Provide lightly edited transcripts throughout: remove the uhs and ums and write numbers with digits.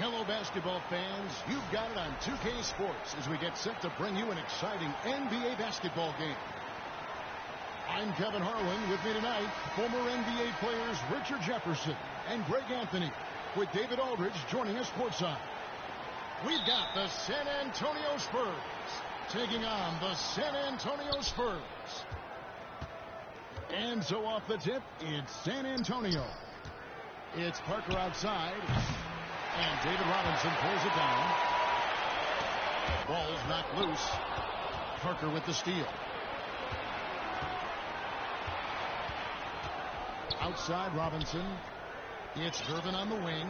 Hello, basketball fans. You've got it on 2K Sports as we get set to bring you an exciting NBA basketball game. I'm Kevin Harlan. With me tonight, former NBA players Richard Jefferson and Greg Anthony, with David Aldridge joining us courtside. We've got the San Antonio Spurs taking on the San Antonio Spurs. And so off the tip, it's San Antonio. It's Parker outside. And David Robinson pulls it down. Ball's knocked loose. Parker with the steal. Outside Robinson. It's Gervin on the wing.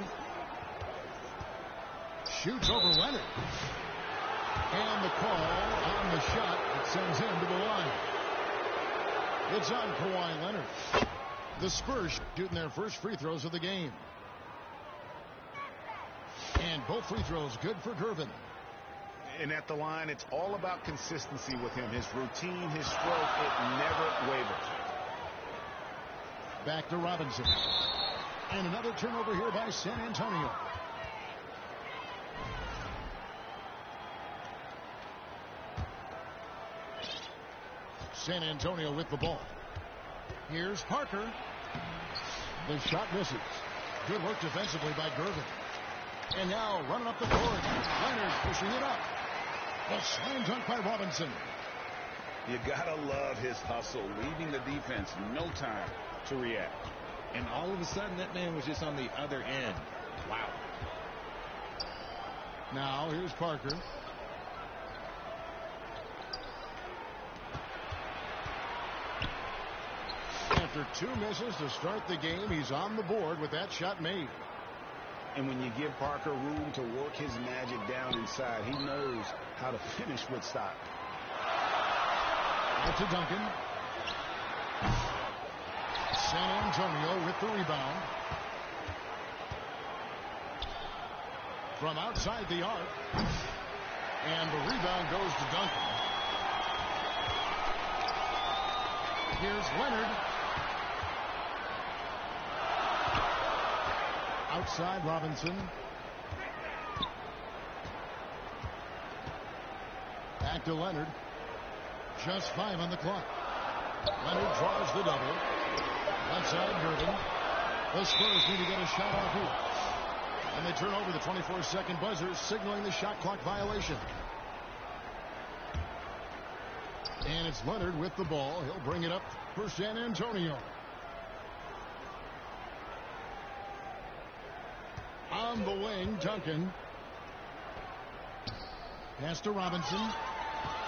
Shoots over Leonard. And the call on the shot that sends him to the line. It's on Kawhi Leonard. The Spurs shooting their first free throws of the game. And both free throws good for Gervin. And at the line, it's all about consistency with him. His routine, his stroke, it never wavers. Back to Robinson. And another turnover here by San Antonio. San Antonio with the ball. Here's Parker. The shot misses. Good work defensively by Gervin. And now running up the court. Leonard pushing it up. The slam dunk by Robinson. You gotta love his hustle, leaving the defense no time to react. And all of a sudden, that man was just on the other end. Wow. Now here's Parker. After two misses to start the game, he's on the board with that shot made. And when you give Parker room to work his magic down inside, he knows how to finish with style. Out to Duncan. San Antonio with the rebound. From outside the arc. And the rebound goes to Duncan. Here's Leonard. Outside Robinson. Back to Leonard. Just 5 on the clock. Leonard draws the double. Outside Gervin. The Spurs need to get a shot off here. And they turn over the 24-second buzzer, signaling the shot clock violation. And it's Leonard with the ball. He'll bring it up for San Antonio. On the wing, Duncan. Pass to Robinson.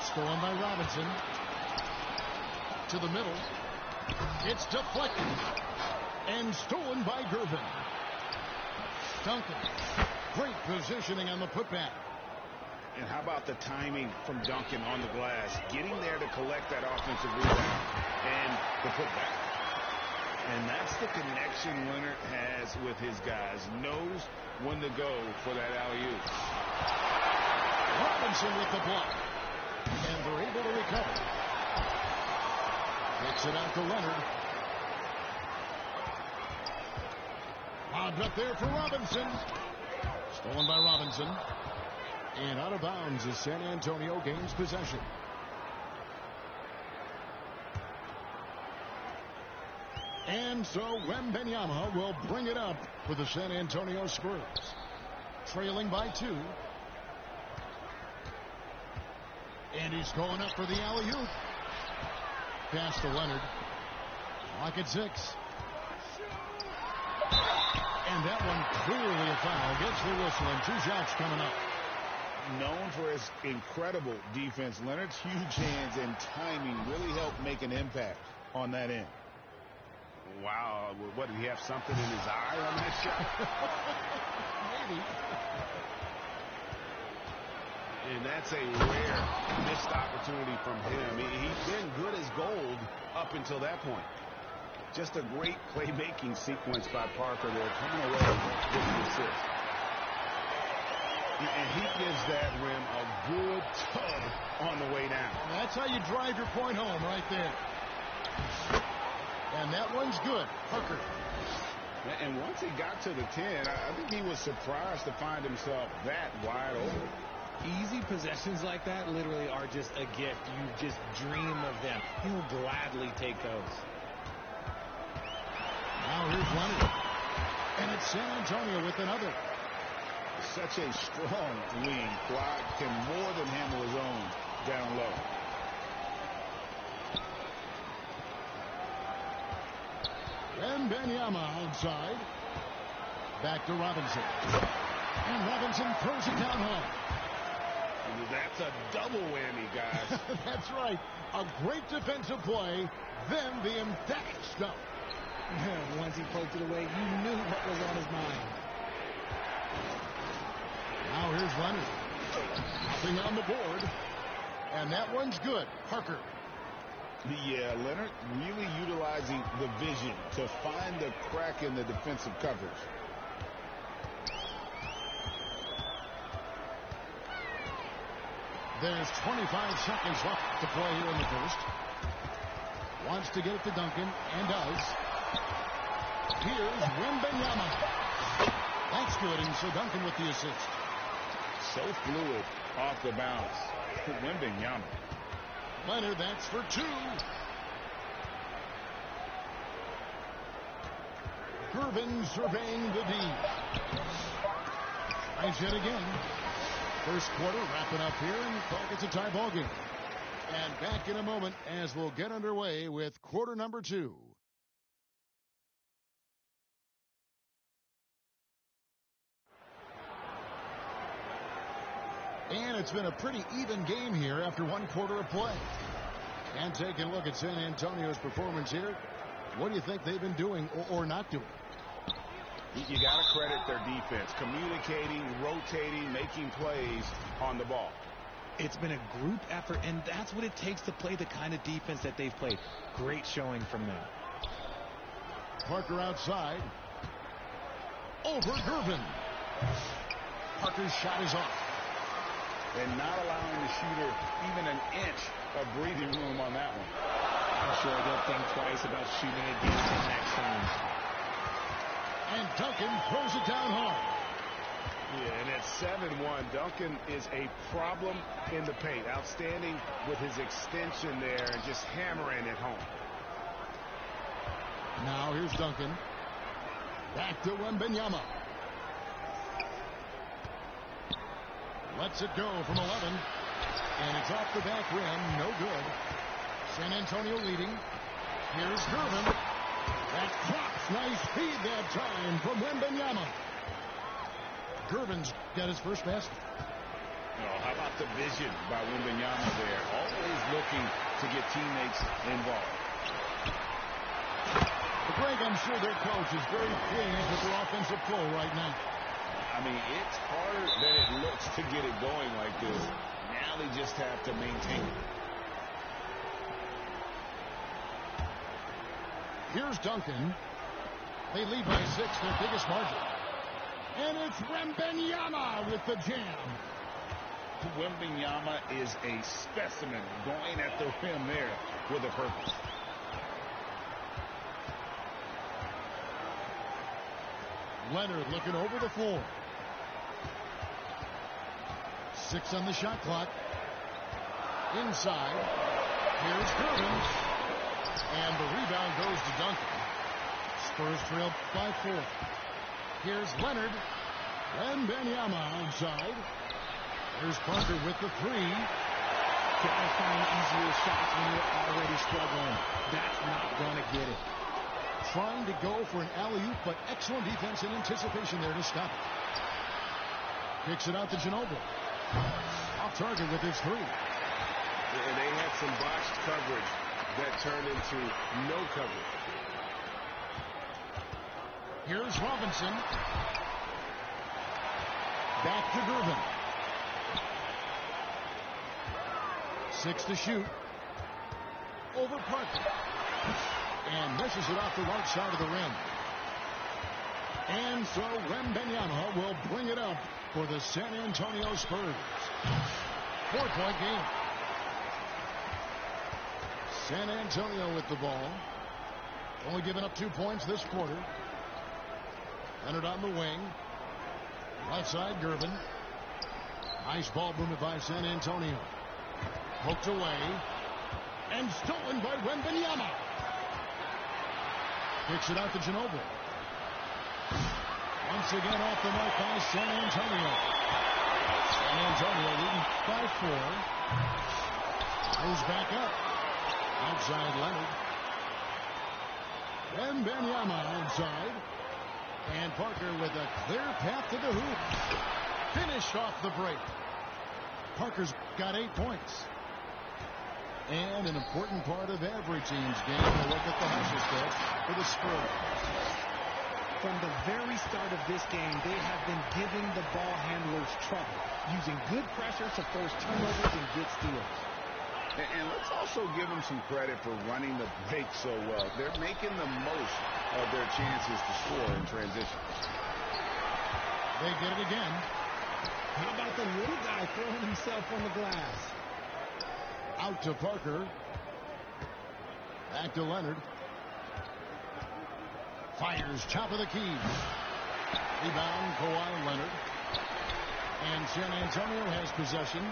Stolen by Robinson. To the middle. It's deflected. And stolen by Gervin. Duncan. Great positioning on the putback. And how about the timing from Duncan on the glass? Getting there to collect that offensive rebound and the putback. And that's the connection Leonard has with his guys. Knows when to go for that alley-oop. Robinson with the block. And they're able to recover. Kicks it out to Leonard. Lobbed up there for Robinson. Stolen by Robinson. And out of bounds as San Antonio gains possession. And so Wembanyama will bring it up for the San Antonio Spurs. Trailing by 2. And he's going up for the alley-oop. Pass to Leonard. Clock at 6. And that one clearly a foul. Gets the whistle and 2 shots coming up. Known for his incredible defense, Leonard's huge hands and timing really helped make an impact on that end. Wow, what, did he have something in his eye on that shot? Maybe. And that's a rare missed opportunity from him. He's been good as gold up until that point. Just a great playmaking sequence by Parker there, coming away with the assist. And he gives that rim a good tug on the way down. And that's how you drive your point home right there. And that one's good. Parker. And once he got to the 10, I think he was surprised to find himself that wide open. Easy possessions like that literally are just a gift. You just dream of them. He will gladly take those. Now here's Leonard. And it's San Antonio with another. Such a strong wing. Clyde can more than handle his own down low. Wembanyama outside. Back to Robinson. And Robinson throws it down high. That's a double whammy, guys. That's right. A great defensive play, then the emphatic stuff. Once he poked it away, you knew what was on his mind. Now here's Leonard. Nothing on the board. And that one's good. Parker. Yeah, Leonard really utilizing the vision to find the crack in the defensive coverage. There's 25 seconds left to play here in the first. Wants to get it to Duncan, and does. Here's Wembanyama. That's good, and so Duncan with the assist. So fluid off the bounce. Wembanyama. Leonard, that's for two. Gervin surveying the D. Tries yet again. First quarter wrapping up here, and it's a tie ball game. And back in a moment as we'll get underway with quarter number 2. And it's been a pretty even game here after one quarter of play. And taking a look at San Antonio's performance here, what do you think they've been doing or not doing? You got to credit their defense, communicating, rotating, making plays on the ball. It's been a group effort, and that's what it takes to play the kind of defense that they've played. Great showing from them. Parker outside. Over Gervin. Parker's shot is off. And not allowing the shooter even an inch of breathing room on that one. I'm sure they'll think twice about shooting against him next time. And Duncan throws it down hard. Yeah, and at 7-1, Duncan is a problem in the paint. Outstanding with his extension there and just hammering it home. Now here's Duncan. Back to Wembanyama. Lets it go from 11. And it's off the back rim. No good. San Antonio leading. Here's Gervin. That clock's nice feed that time from Wembanyama. Gervin's got his first basket. Oh, how about the vision by Wembanyama there? Always looking to get teammates involved. Greg, I'm sure their coach is very pleased with their offensive flow right now. I mean, it's harder than it looks to get it going like this. Now they just have to maintain it. Here's Duncan. They lead by 6, their biggest margin. And it's Wembanyama with the jam. Wembanyama is a specimen going at the rim there with a purpose. Leonard looking over the floor. 6 on the shot clock. Inside. Here's Gervin. And the rebound goes to Duncan. Spurs trail by 4. Here's Leonard. Wembanyama outside. Here's Parker with the 3. Gotta find easier shots when you're already struggling. That's not gonna get it. Trying to go for an alley-oop, but excellent defense and anticipation there to stop it. Kicks it out to Ginobili. Off target with his 3. And they had some botched coverage that turned into no coverage. Here's Robinson. Back to Gervin. 6 to shoot. Over Parker. And misses it off the right side of the rim. And so Wembanyama will bring it up for the San Antonio Spurs. 4-point game. San Antonio with the ball. Only giving up 2 points this quarter. Leonard on the wing. Left side, Gervin. Nice ball movement by San Antonio. Poked away. And stolen by Wembanyama. Kicks it out to Ginobili. Once again off the mark by San Antonio. San Antonio leading by 4. Moves back up. Outside Leonard. Wembanyama outside. And Parker with a clear path to the hoop. Finished off the break. Parker's got 8 points. And an important part of every team's game. A look at the hustle step for the Spurs. From the very start of this game, they have been giving the ball handlers trouble, using good pressure to force turnovers and get steals. And let's also give them some credit for running the break so well. They're making the most of their chances to score in transition. They get it again. How about the little guy throwing himself on the glass? Out to Parker. Back to Leonard. Fires top of the key. Rebound, Kawhi Leonard. And San Antonio has possession.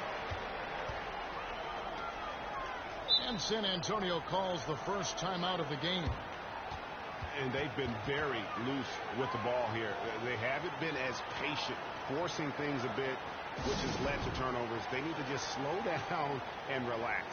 And San Antonio calls the first timeout of the game. And they've been very loose with the ball here. They haven't been as patient, forcing things a bit, which has led to turnovers. They need to just slow down and relax.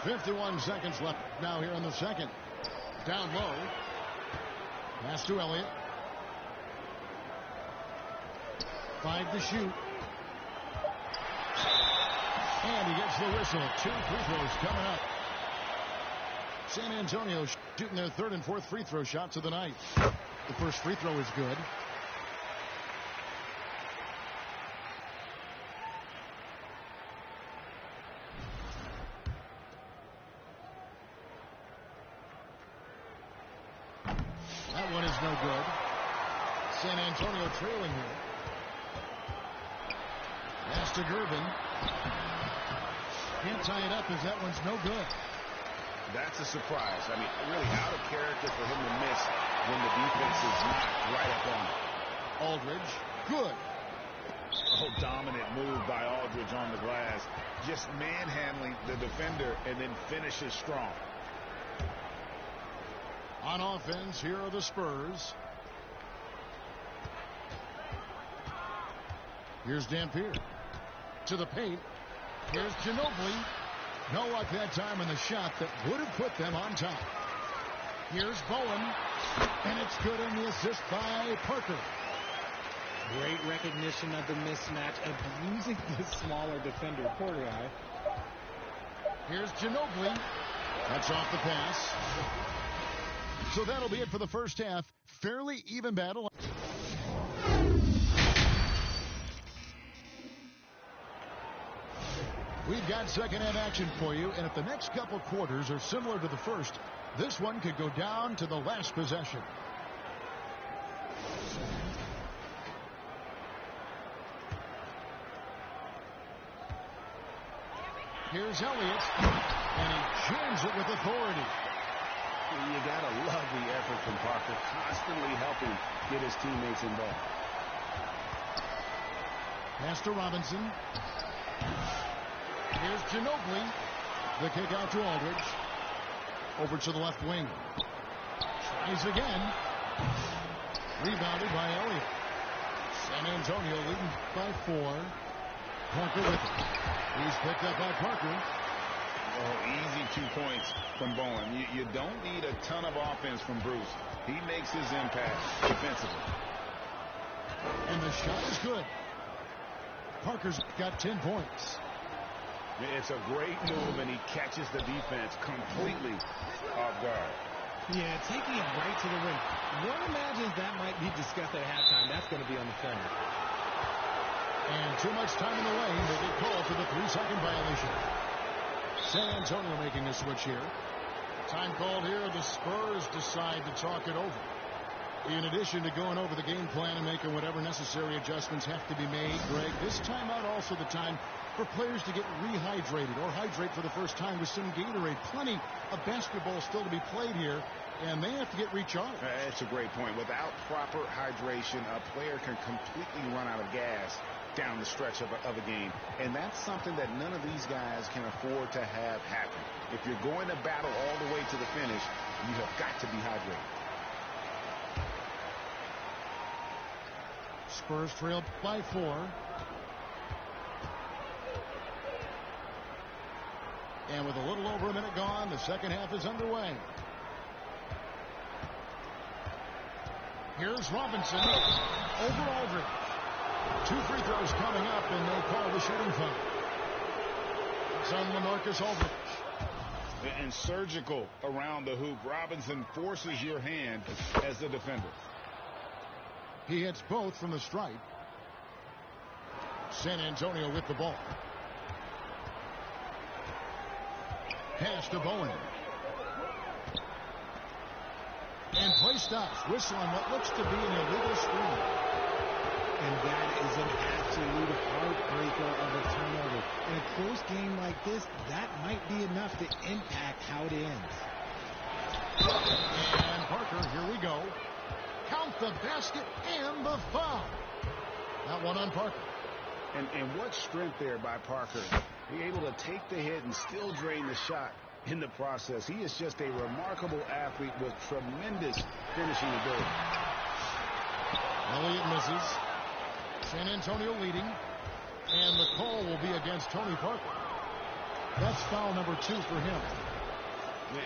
.51 seconds left now here in the second. Down low. Pass to Elliott. 5 to shoot. And he gets the whistle. 2 free throws coming up. San Antonio shooting their 3rd and 4th free throw shots of the night. The first free throw is good. That one is no good. San Antonio trailing here. Pass to Gervin. Can't tie it up as that one's no good. That's a surprise. I mean, really out of character for him to miss when the defense is not right up on it. Aldridge, good. Oh, dominant move by Aldridge on the glass. Just manhandling the defender and then finishes strong. On offense, here are the Spurs. Here's Dampier. To the paint. Here's Ginobili. No luck that time in the shot that would have put them on top. Here's Bowen. And it's good on the assist by Parker. Great recognition of the mismatch, abusing the smaller defender. Poor guy. Here's Ginobili. Cuts off the pass. So that'll be it for the first half. Fairly even battle. We've got second half action for you, and if the next couple quarters are similar to the first, this one could go down to the last possession. Here's Elliott, and he jams it with authority. You gotta love the effort from Parker, constantly helping get his teammates involved. Pass to Robinson. Here's Ginobili. The kick out to Aldridge. Over to the left wing. Tries again. Rebounded by Elliott. San Antonio leading by 4. Parker with it. He's picked up by Parker. Oh, easy 2 points from Bowen. You don't need a ton of offense from Bruce. He makes his impact defensively. And the shot is good. Parker's got 10 points. It's a great move, and he catches the defense completely off guard. Yeah, taking it right to the rim. One imagines that might be discussed at halftime. That's going to be on the film. And too much time in the lane. They get called for the 3-second violation. San Antonio making a switch here. Time called here. The Spurs decide to talk it over. In addition to going over the game plan and making whatever necessary adjustments have to be made, Greg, this timeout also the time for players to get rehydrated or hydrate for the first time with some Gatorade. Plenty of basketball still to be played here, and they have to get recharged. That's a great point. Without proper hydration, a player can completely run out of gas down the stretch of a game, and that's something that none of these guys can afford to have happen. If you're going to battle all the way to the finish, you have got to be hydrated. Spurs trail by 4. And with a little over a minute gone, the second half is underway. Here's Robinson over Aldridge. 2 free throws coming up, and they call the shooting foul. It's on LaMarcus Aldridge. And surgical around the hoop. Robinson forces your hand as the defender. He hits both from the stripe. San Antonio with the ball. Pass to Bowen. And play stops. Whistle on what looks to be an illegal screen. And that is an absolute heartbreaker of a turnover. In a close game like this, that might be enough to impact how it ends. And Parker, here we go. Count the basket and the foul. That one on Parker. And what strength there by Parker. Be able to take the hit and still drain the shot in the process. He is just a remarkable athlete with tremendous finishing ability. Elliott misses. San Antonio leading. And the call will be against Tony Parker. That's foul number 2 for him.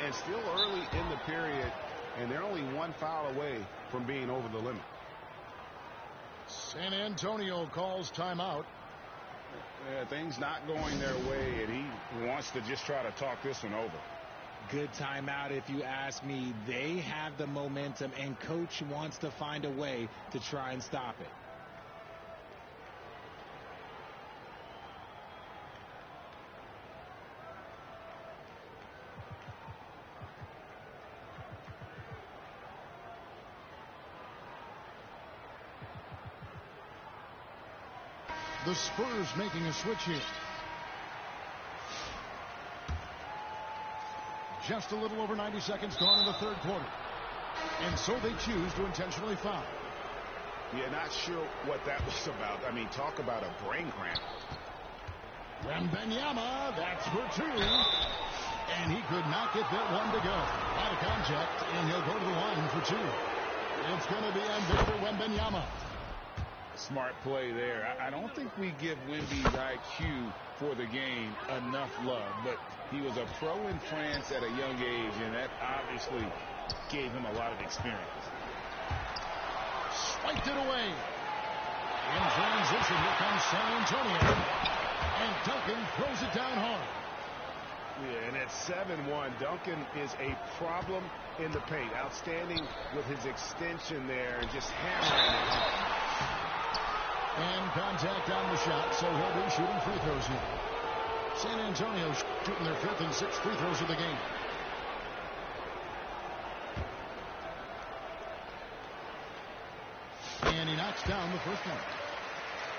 And still early in the period, and they're only 1 foul away from being over the limit. San Antonio calls timeout. Things not going their way, and he wants to just try to talk this one over. Good timeout if you ask me. They have the momentum, and coach wants to find a way to try and stop it. The Spurs making a switch here. Just a little over 90 seconds gone in the third quarter. And so they choose to intentionally foul. Yeah, not sure what that was about. I mean, talk about a brain cramp. Wembanyama, that's for 2. And he could not get that one to go. Out of contact, and he'll go to the line for 2. It's going to be on Victor Wembanyama. Smart play there. I don't think we give Wemby's IQ for the game enough love, but he was a pro in France at a young age, and that obviously gave him a lot of experience. Swiped it away. In transition, here comes San Antonio. And Duncan throws it down hard. Yeah, and at 7-1, Duncan is a problem in the paint. Outstanding with his extension there and just hammering it. And contact on the shot, so he'll be shooting free throws here. San Antonio shooting their 5th and 6th free throws of the game. And he knocks down the first one.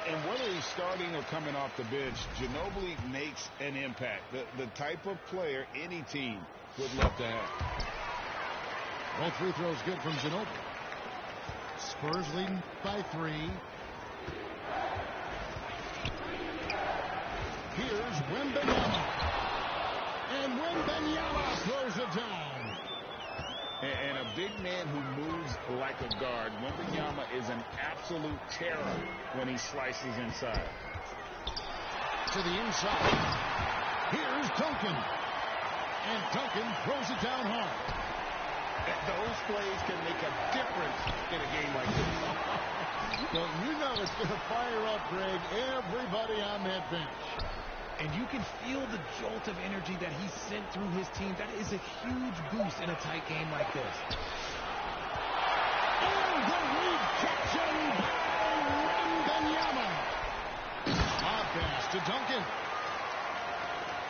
And whether he's starting or coming off the bench, Ginobili makes an impact. The type of player any team would love to have. Both free throws good from Ginobili. Spurs leading by 3. Here's Wembanyama. And Wembanyama throws it down. And a big man who moves like a guard, Wembanyama is an absolute terror when he slices inside. To the inside. Here's Duncan. And Duncan throws it down hard. Those plays can make a difference in a game like this. Well, you know it's going to fire up, Greg, everybody on that bench. And you can feel the jolt of energy that he sent through his team. That is a huge boost in a tight game like this. Oh, the rejection by Wembanyama. Lob pass to Duncan.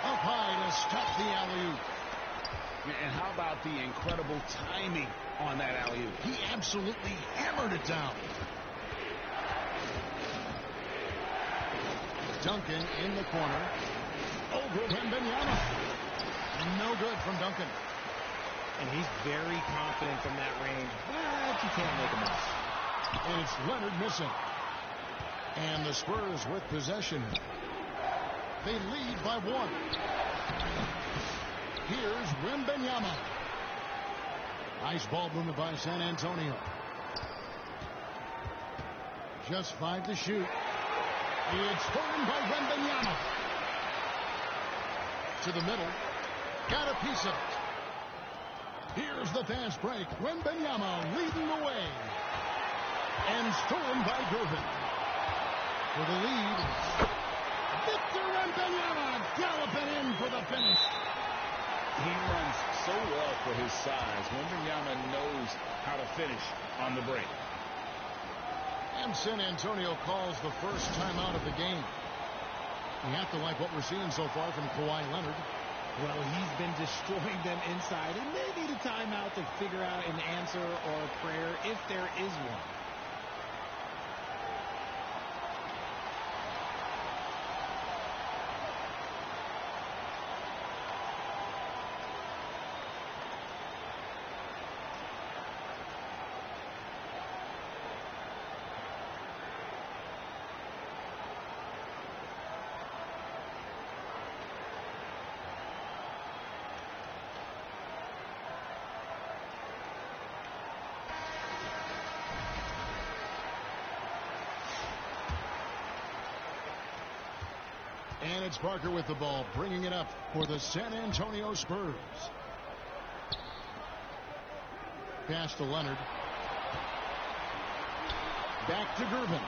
Up high to stop the alley-oop. And how about the incredible timing on that alley-oop? He absolutely hammered it down. Duncan in the corner. Over Wembanyama. No good from Duncan. And he's very confident from that range, but you can't make a mess. And it's Leonard missing. And the Spurs with possession. They lead by 1. Here's Wembanyama. Nice ball movement by San Antonio. Just 5 to shoot. It's stolen by Wembanyama. To the middle. Got a piece of it. Here's the fast break. Wembanyama leading the way. And stolen by Gervin. For the lead. Victor Wembanyama galloping in for the finish. He runs so well for his size. Wembanyama knows how to finish on the break. And San Antonio calls the first timeout of the game. You have to like what we're seeing so far from Kawhi Leonard. Well, he's been destroying them inside. It may be the timeout to figure out an answer or a prayer if there is one. And it's Parker with the ball, bringing it up for the San Antonio Spurs. Pass to Leonard. Back to Gervin.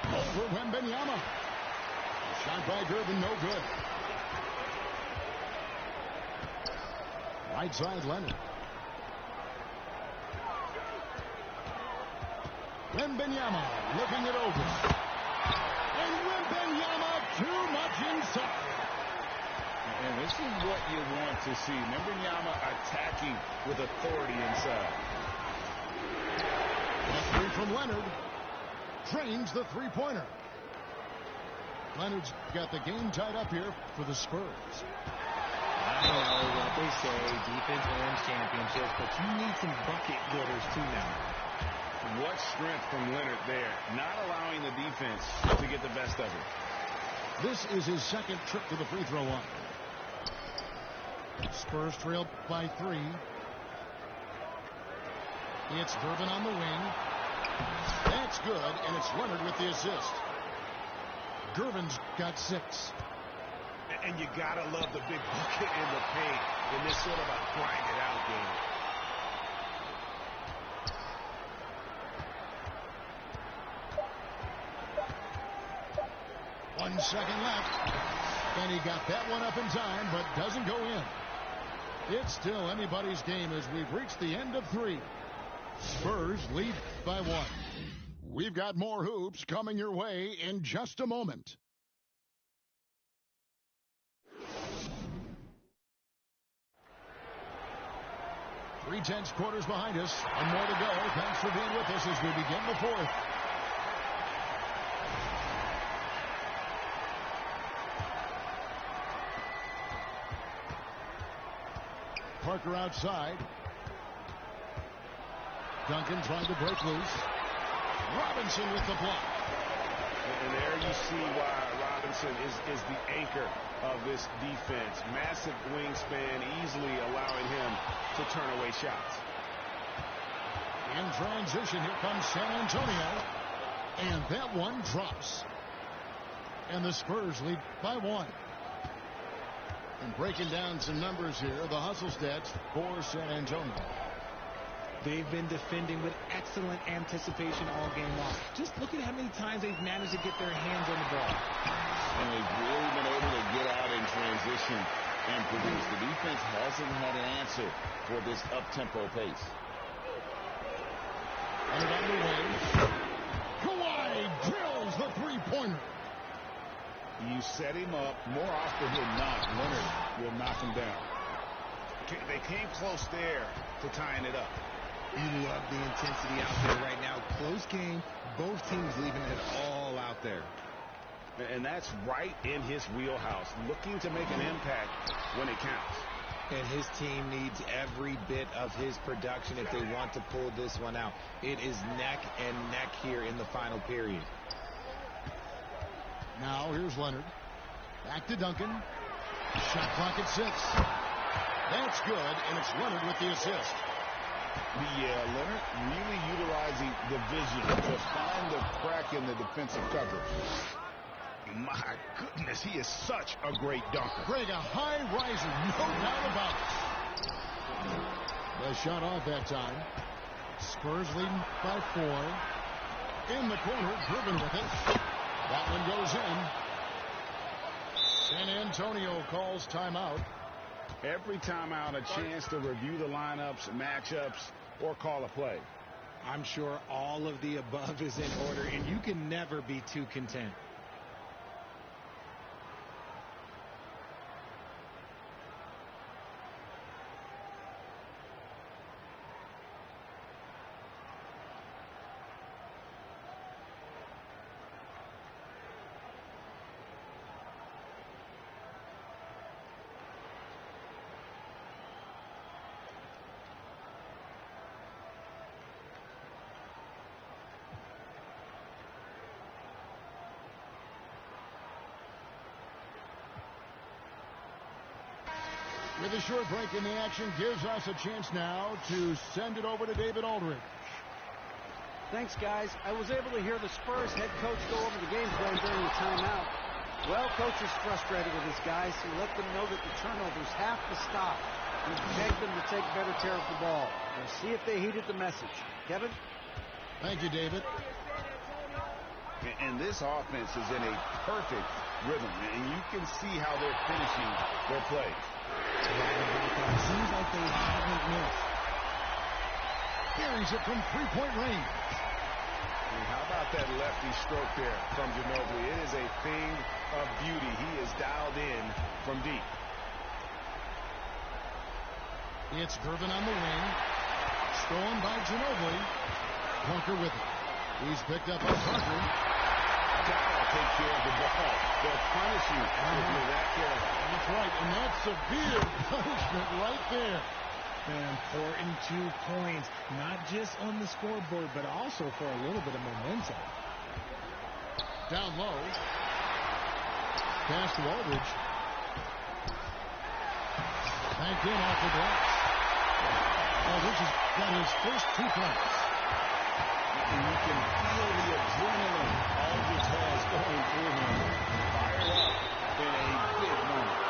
Over Wembanyama. Shot by Gervin, no good. Right side, Leonard. Wembanyama looking it over. And Wembanyama too much inside. And this is what you want to see. Wembanyama attacking with authority inside. A three from Leonard. Drains the three-pointer. Leonard's got the game tied up here for the Spurs. I know what they say, defense wins championships, but you need some bucket getters too now. What strength from Leonard there, not allowing the defense to get the best of him. This is his second trip to the free throw line. Spurs trailed by 3. It's Gervin on the wing. That's good, and it's Leonard with the assist. Gervin's got 6. And you gotta love the big bucket in the paint in this sort of a grind-it-out game. One second left. And he got that one up in time, but doesn't go in. It's still anybody's game as we've reached the end of 3. Spurs lead by 1. We've got more hoops coming your way in just a moment. Three-tenths quarters behind us, and more to go. Thanks for being with us as we begin the 4th. Parker outside. Duncan trying to break loose. Robinson with the block. And there you see why Robinson is the anchor of this defense. Massive wingspan, easily allowing him to turn away shots. In transition, here comes San Antonio. And that one drops. And the Spurs lead by 1. And breaking down some numbers here, the hustle stats for San Antonio. They've been defending with excellent anticipation all game long. Just look at how many times they've managed to get their hands on the ball. And they've really been able to get out in transition and produce. The defense hasn't had an answer for this up-tempo pace. And it underway. Kawhi drills the three-pointer. You set him up. More often than not, Leonard will knock him down. They came close there to tying it up. You love the intensity out there right now. Close game. Both teams leaving it all out there. And that's right in his wheelhouse. Looking to make an impact when it counts. And his team needs every bit of his production if they want to pull this one out. It is neck and neck here in the final period. Now here's Leonard. Back to Duncan. Shot clock at 6. That's good, and it's Leonard with the assist. Yeah, Leonard really utilizing the vision to find the crack in the defensive coverage. My goodness, he is such a great dunker. Greg, a high riser, no doubt about it. The shot off that time. Spurs leading by 4. In the corner, driven with it. That one goes in. San Antonio calls timeout. Every timeout, a chance to review the lineups, matchups, or call a play. I'm sure all of the above is in order, and you can never be too content. With a short break in the action, gives us a chance now to send it over to David Aldridge. Thanks, guys. I was able to hear the Spurs head coach go over the game plan during the timeout. Well, coach is frustrated with his guys. He let them know that the turnovers have to stop. He begged them to take better care of the ball. We'll see if they heeded the message. Kevin? Thank you, David. And this offense is in a perfect rhythm, and you can see how they're finishing their play. Seems like they haven't missed. Carries it from three-point range. And how about that lefty stroke there from Ginobili? It is a thing of beauty. He is dialed in from deep. It's Gervin on the wing. Stolen by Ginobili. Bunker with it. He's picked up on Parker. Gotta take care of the ball. They'll punish you if you're that careful. That's right, and that's severe punishment right there. Important 2 points, not just on the scoreboard, but also for a little bit of momentum. Down low. Pass to Aldridge. Banked in off the glass. Aldridge has got his first 2 points. And you can feel the adrenaline Aldridge has going through him. Fired up in a big moment.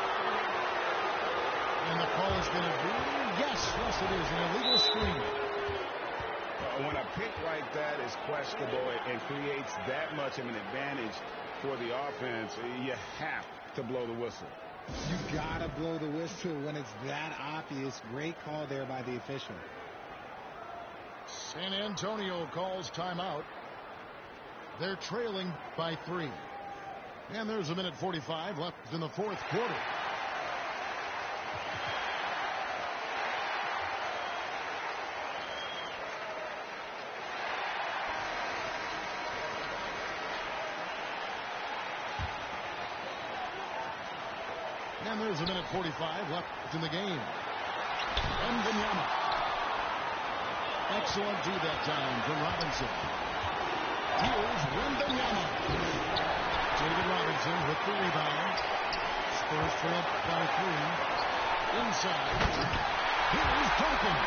And the call is going to be, yes, it is, an illegal screen. When a pick like that is questionable and creates that much of an advantage for the offense, you have to blow the whistle. You gotta blow the whistle when it's that obvious. Great call there by the official. San Antonio calls timeout. They're trailing by 3. And there's a minute 45 left in the 4th quarter. And there's a minute 45 left in the game. Wembanyama. Excellent D that time from Robinson. Here's Wembanyama. David Robinson with the rebound. Spurs trail by 3. Inside. Here's Duncan.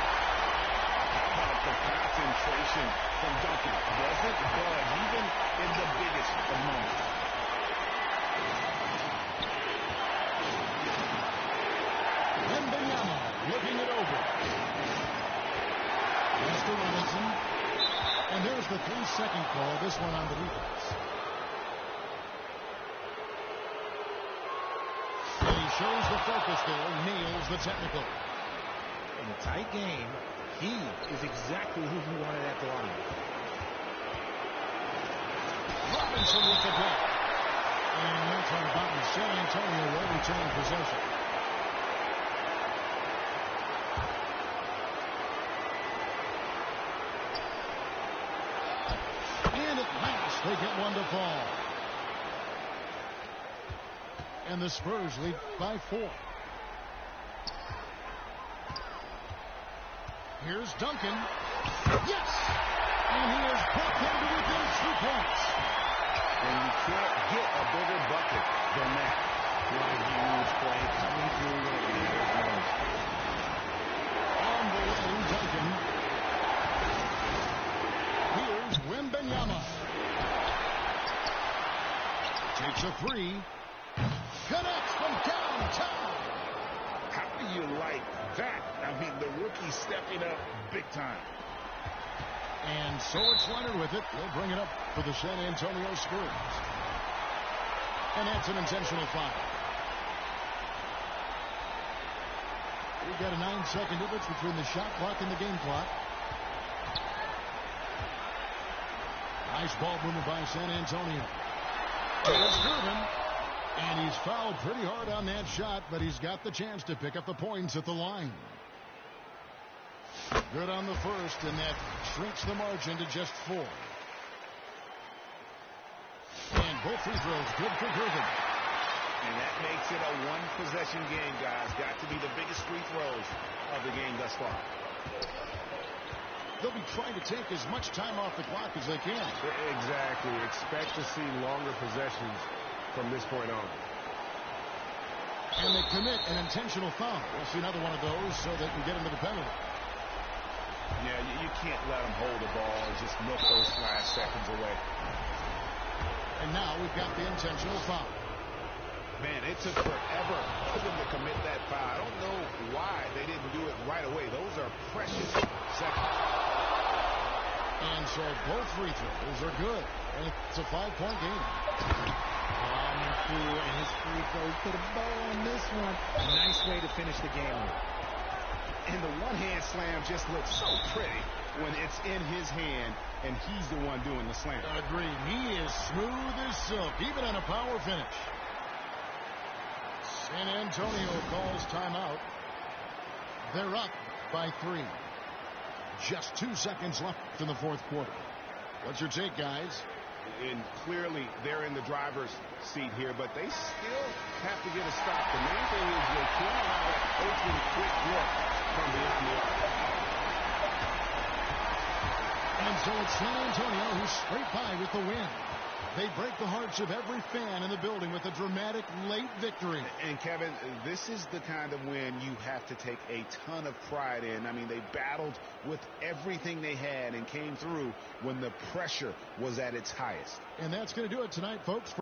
How about the concentration from Duncan? Doesn't budge even in the biggest of moments. Wembanyama looking it over. Pass to Robinson. And there's the 3-second call. This one on the defense. And he shows the focus there. Nails the technical. In a tight game, he is exactly who he wanted at the line. Robinson with the block. And that's on bottom. San Antonio will retain possession. And at last they get one to fall. And the Spurs lead by 4. Here's Duncan. Yes! And he has brought them to within 2 points. And you can't get a bigger bucket than that. What a huge play coming through when it matters most. On the lane, Duncan. Here's Wembanyama. Takes a 3. Connects from downtown. How do you like that? I mean, the rookie stepping up big time. And so it's Leonard with it. He'll bring it up for the San Antonio Spurs. And that's an intentional foul. We've got a 9-second difference between the shot clock and the game clock. Nice ball movement by San Antonio. Here's Gervin. And he's fouled pretty hard on that shot, but he's got the chance to pick up the points at the line. Good on the first, and that shrinks the margin to just 4. And both free throws good for Gervin. And that makes it a one-possession game, guys. Got to be the biggest free throws of the game thus far. They'll be trying to take as much time off the clock as they can. Exactly. Expect to see longer possessions from this point on. And they commit an intentional foul. We'll see another one of those so they can get into the penalty. Yeah, you can't let them hold the ball and just milk those last seconds away. And now we've got the intentional foul. Man, it took forever for them to commit that foul. I don't know why they didn't do it right away. Those are precious seconds. And so both free throws are good. And it's a 5-point game. Through, and his free throws put a bow on this one. A nice way to finish the game with. And the one-hand slam just looks so pretty when it's in his hand and he's the one doing the slam. Agreed. He is smooth as silk, even on a power finish. San Antonio calls timeout. They're up by 3. Just 2 seconds left in the 4th quarter. What's your take, guys? And clearly they're in the driver's seat here, but they still have to get a stop. The main thing is they can't allow that open quick look from beyond the arc. And so it's San Antonio who's straight by with the win. They break the hearts of every fan in the building with a dramatic late victory. And Kevin, this is the kind of win you have to take a ton of pride in. I mean, they battled with everything they had and came through when the pressure was at its highest. And that's going to do it tonight, folks.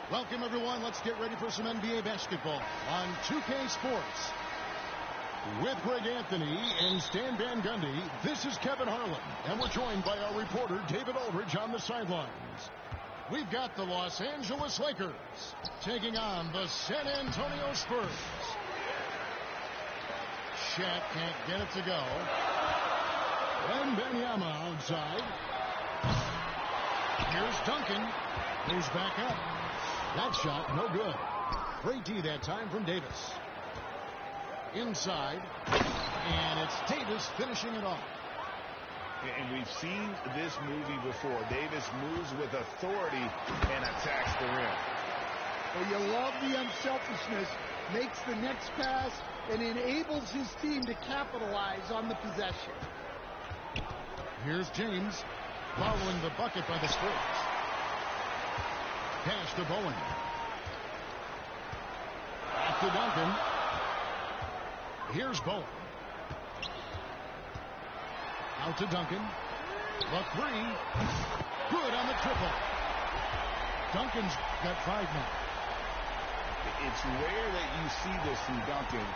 Welcome, everyone. Let's get ready for some NBA basketball on 2K Sports. With Greg Anthony and Stan Van Gundy, this is Kevin Harlan, and we're joined by our reporter, David Aldridge, on the sidelines. We've got the Los Angeles Lakers taking on the San Antonio Spurs. Shaq can't get it to go. Wembanyama outside. Here's Duncan. He's back up. That shot, no good. Great D that time from Davis. Inside. And it's Davis finishing it off. And we've seen this movie before. Davis moves with authority and attacks the rim. Well, you love the unselfishness. Makes the next pass and enables his team to capitalize on the possession. Here's James following the bucket by the Spurs. Pass to Bowen. Back to Duncan. Here's Bowen. Out to Duncan. The three. Good on the triple. Duncan's got 5 now. It's rare that you see this from Duncan,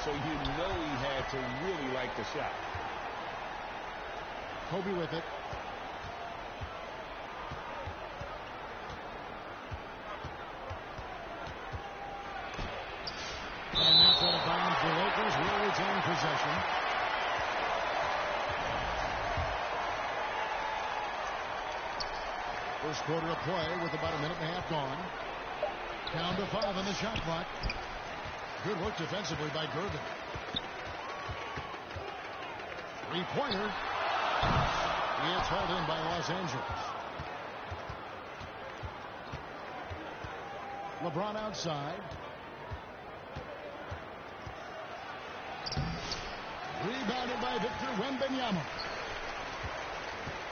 so you know he had to really like the shot. Kobe with it. And that's out of bounds. The Lakers will retain possession. First quarter of play with about a minute and a half gone. Down to 5 on the shot clock. Good work defensively by Gervin. Three-pointer. It's held in by Los Angeles. LeBron outside. Rebounded by Victor Wembanyama.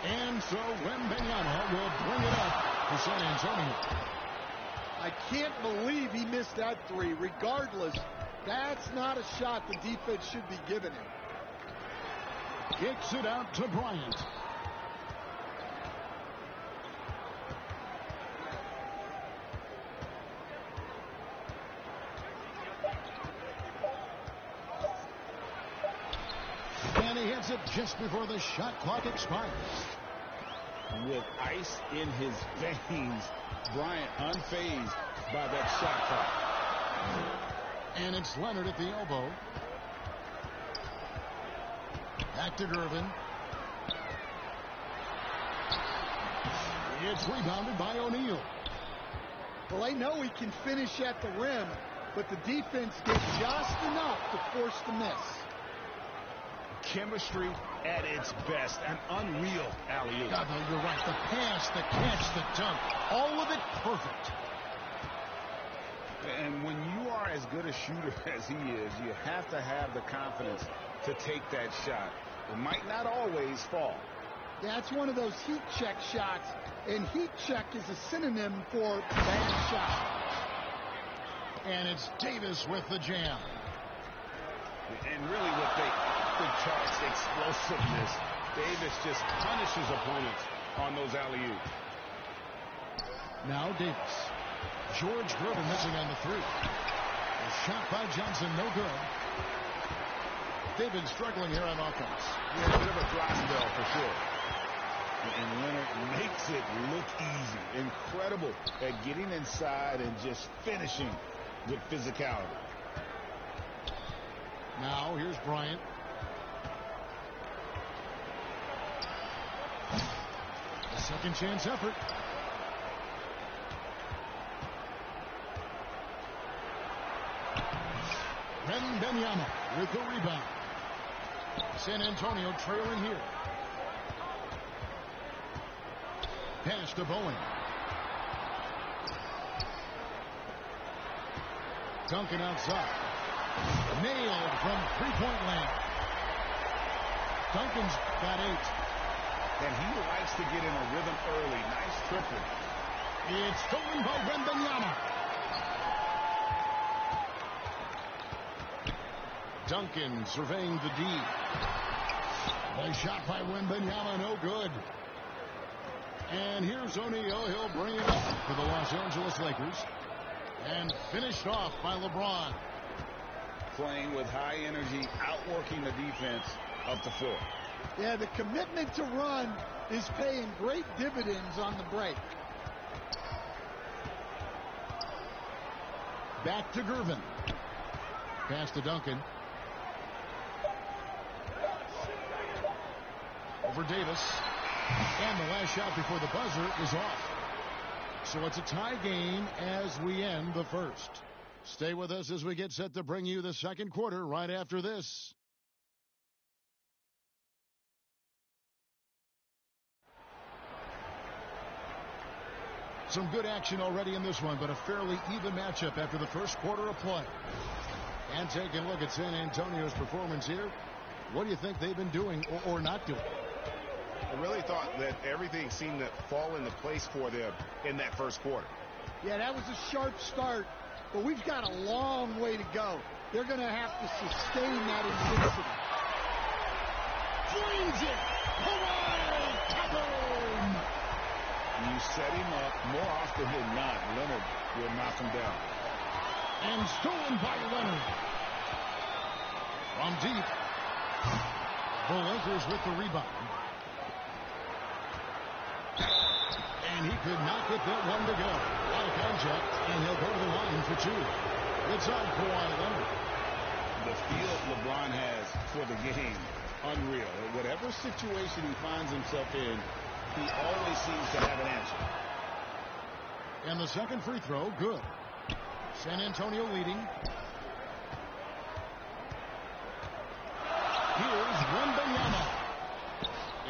And so Wembanyama will bring it up to San Antonio. I can't believe he missed that three. Regardless, that's not a shot the defense should be giving him. Kicks it out to Bryant. And he hits it just before the shot clock expires. With ice in his veins, Bryant unfazed by that shot clock. And it's Leonard at the elbow. Back to Gervin. It's rebounded by O'Neal. Well, I know he can finish at the rim, but the defense did just enough to force the miss. Chemistry at its best. An unreal alley-oop. God, no, you're right. The pass, the catch, the dunk, all of it perfect. And when you are as good a shooter as he is, you have to have the confidence to take that shot. It might not always fall. That's one of those heat check shots, and heat check is a synonym for bad shot. And it's Davis with the jam. And really what they often charge explosiveness, Davis just punishes opponents on those alley-oops. Now Davis. George Gervin missing on the three. A shot by Johnson, no good. They've been struggling here on offense. Yeah, a bit of a dry spell for sure. And Leonard makes it look easy. Incredible at getting inside and just finishing with physicality. Now here's Bryant. A second chance effort. Wembanyama with the rebound. San Antonio trailing here. Pass to Bowen. Duncan outside. Nailed from three-point land. Duncan's got 8. And he likes to get in a rhythm early. Nice triple. It's stolen by Wembanyama. Duncan surveying the D. The shot by Wembanyama, no good. And here's O'Neal. He'll bring it up for the Los Angeles Lakers. And finished off by LeBron. Playing with high energy, outworking the defense up the floor. Yeah, the commitment to run is paying great dividends on the break. Back to Gervin. Pass to Duncan. Over Davis. And the last shot before the buzzer is off. So it's a tie game as we end the first. Stay with us as we get set to bring you the second quarter right after this. Some good action already in this one, but a fairly even matchup after the first quarter of play. And taking a look at San Antonio's performance here, what do you think they've been doing or not doing? I really thought that everything seemed to fall into place for them in that first quarter. Yeah, that was a sharp start, but we've got a long way to go. They're going to have to sustain that intensity. Flings it! Hooray! Kaboom! You set him up more often than not. Leonard will knock him down. And stolen by Leonard. From deep. The Lakers with the rebound. And he could not get that one to go. A lot of contact, and he'll go to the line for two. It's on Kawhi Leonard. The feel LeBron has for the game, unreal. Whatever situation he finds himself in, he always seems to have an answer. And the second free throw, good. San Antonio leading. Here's Wembanyama.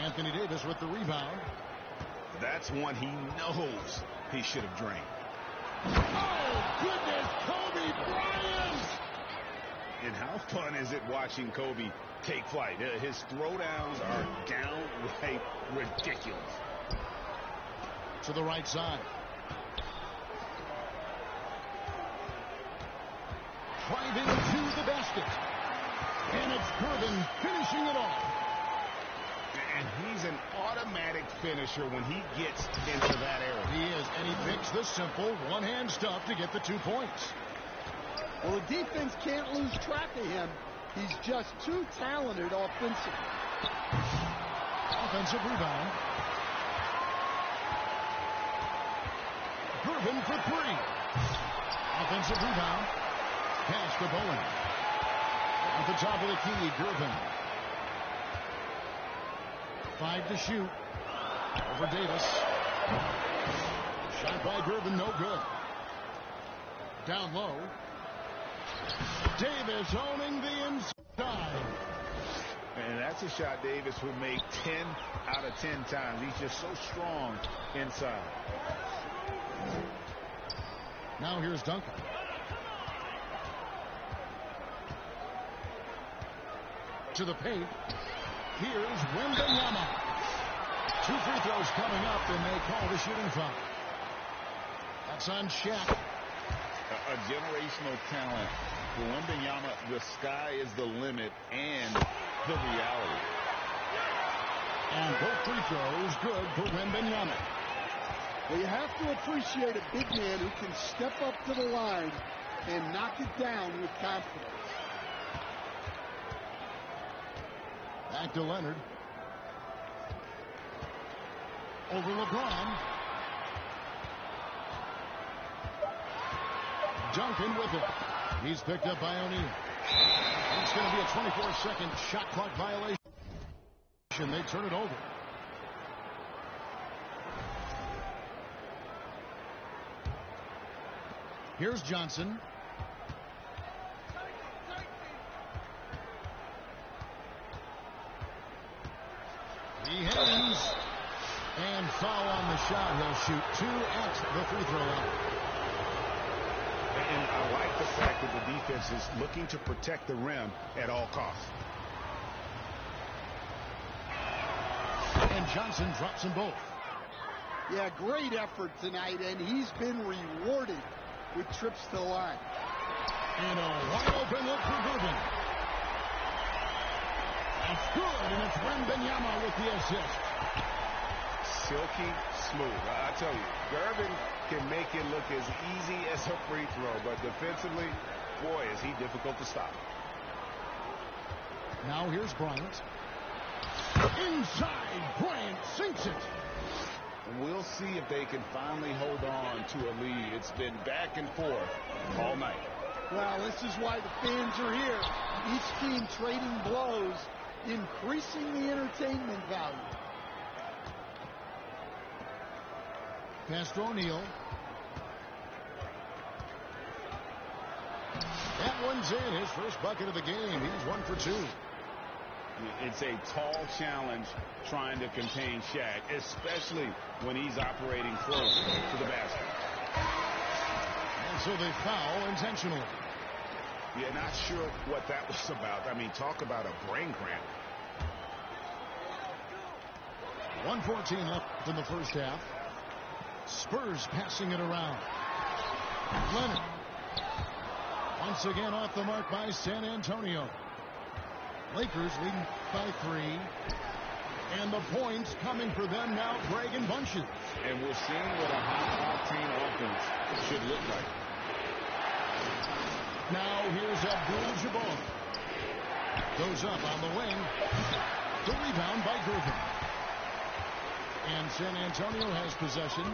Anthony Davis with the rebound. That's one he knows he should have drained. Oh, goodness, Kobe Bryant! And how fun is it watching Kobe take flight? His throwdowns are downright ridiculous. To the right side. Driving to the basket. And it's Gervin finishing it off. And he's an automatic finisher when he gets into that area. He is, and he picks the simple one-hand stuff to get the 2 points. Well, the defense can't lose track of him. He's just too talented offensively. Offensive rebound. Gervin for three. Offensive rebound. Pass to Bowen. At the top of the key, Gervin. 5 to shoot. Over Davis. Shot by Gervin, no good. Down low. Davis owning the inside. And that's a shot Davis would make 10 out of 10 times. He's just so strong inside. Now here's Duncan. To the paint. Here's Wembanyama. 2 free throws coming up, and they call the shooting foul. That's on Shaq. A generational talent. For Wembanyama, the sky is the limit and the reality. And both free throws good for Wembanyama. Well, you have to appreciate a big man who can step up to the line and knock it down with confidence. Back to Leonard. Over LeBron. Duncan with it. He's picked up by O'Neal. It's going to be a 24-second shot clock violation. They turn it over. Here's Johnson. He hangs. And foul on the shot. He'll shoot 2 at the free throw line. And I like the fact that the defense is looking to protect the rim at all costs. And Johnson drops them both. Yeah, great effort tonight, and he's been rewarded with trips to the line. And a wide open look for Gervin. That's good, and it's Wembanyama with the assist. silky smooth. I tell you, Gervin can make it look as easy as a free throw, but defensively, boy, is he difficult to stop. Now here's Bryant. Inside, Bryant sinks it. And we'll see if they can finally hold on to a lead. It's been back and forth all night. Well, this is why the fans are here. Each team trading blows, increasing the entertainment value. Pass to O'Neal. That one's in. His first bucket of the game. He's 1 for 2. It's a tall challenge trying to contain Shaq, especially when he's operating close to the basket. And so they foul intentionally. Yeah, not sure what that was about. I mean, talk about a brain cramp. 1:14 left in the first half. Spurs passing it around. Leonard. Once again off the mark by San Antonio. Lakers leading by 3. And the points coming for them now, Greg and bunches. And we're seeing what a high-octane offense should look like. Now here's Abdul-Jabbar. Goes up on the wing. The rebound by Gervin. And San Antonio has possession.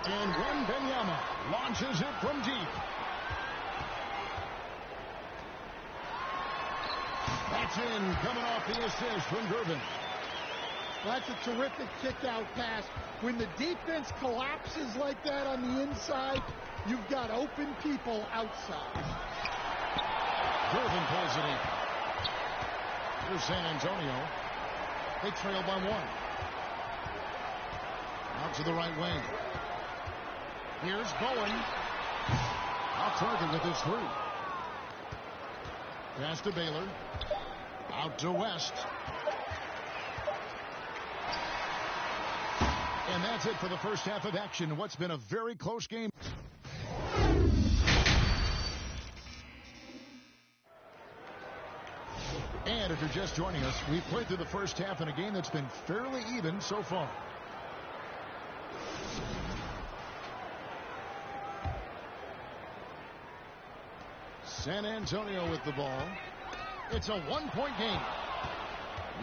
And Wembanyama launches it from deep. That's in, coming off the assist from Gervin. That's a terrific kick-out pass. When the defense collapses like that on the inside, you've got open people outside. Gervin pulls it in. Here's San Antonio. They trail by 1. Out to the right wing. Here's Bowen. Off target with his 3. Pass to Baylor. Out to West. And that's it for the first half of action. What's been a very close game. And if you're just joining us, we've played through the first half in a game that's been fairly even so far. San Antonio with the ball. It's a 1-point game.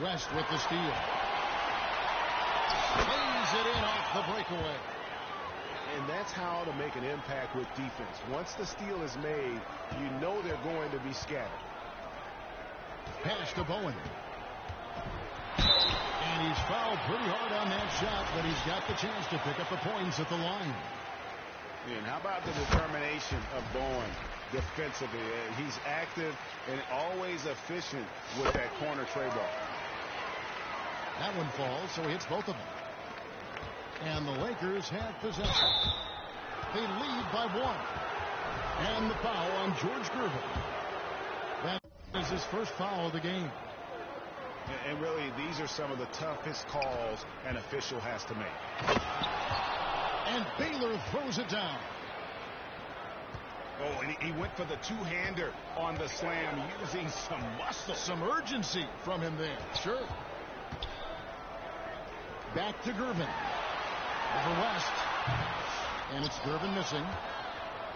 West with the steal. Lays it in off the breakaway. And that's how to make an impact with defense. Once the steal is made, you know they're going to be scattered. Pass to Bowen. And he's fouled pretty hard on that shot, but he's got the chance to pick up the points at the line. And how about the determination of Bowen defensively? He's active and always efficient with that corner tray ball. That one falls, so he hits both of them. And the Lakers have possession. They lead by 1. And the foul on George Gervin. That is his first foul of the game. And really, these are some of the toughest calls an official has to make. And Baylor throws it down. Oh, and he went for the two-hander on the slam, using some muscle. Some urgency from him there. Sure. Back to Gervin. Over West. And it's Gervin missing.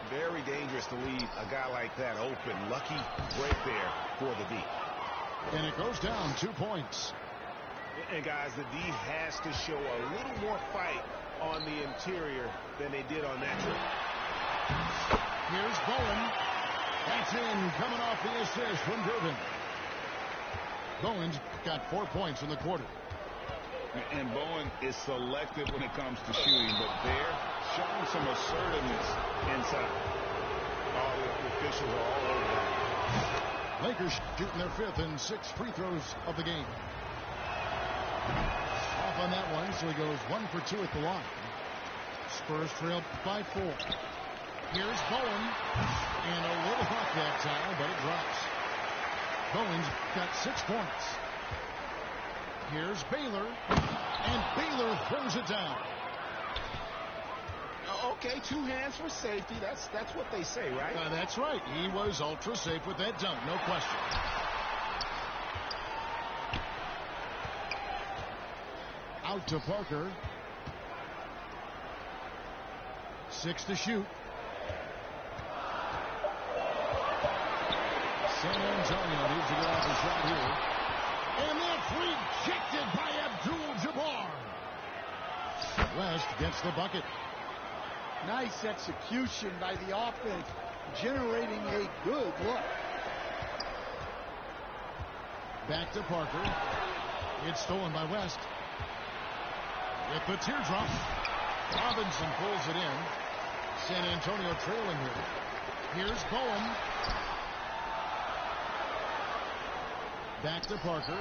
Very dangerous to leave a guy like that open. Lucky break there for the D. And it goes down 2 points. And guys, the D has to show a little more fight on the interior than they did on that trip. Here's Bowen. That's in, coming off the assist from Gervin. Bowen's got 4 points in the quarter. And Bowen is selective when it comes to shooting, but they're showing some assertiveness inside. Oh, the officials are all over that. Lakers shooting their 5th and 6th free throws of the game. Off on that one, so he goes 1 for 2 at the line. Spurs trailed by 4. Here's Bowen. And a little hot that time, but it drops. Bowen's got 6 points. Here's Baylor. And Baylor throws it down. Okay, 2 hands for safety. That's what they say, right? That's right. He was ultra safe with that dunk, no question. Out to Parker. 6 to shoot. San Antonio needs to get off a shot here. And that's rejected by Abdul-Jabbar. West gets the bucket. Nice execution by the offense, generating a good look. Back to Parker. It's stolen by West. With the teardrop, Robinson pulls it in. San Antonio trailing here. Here's Boehm. Back to Parker.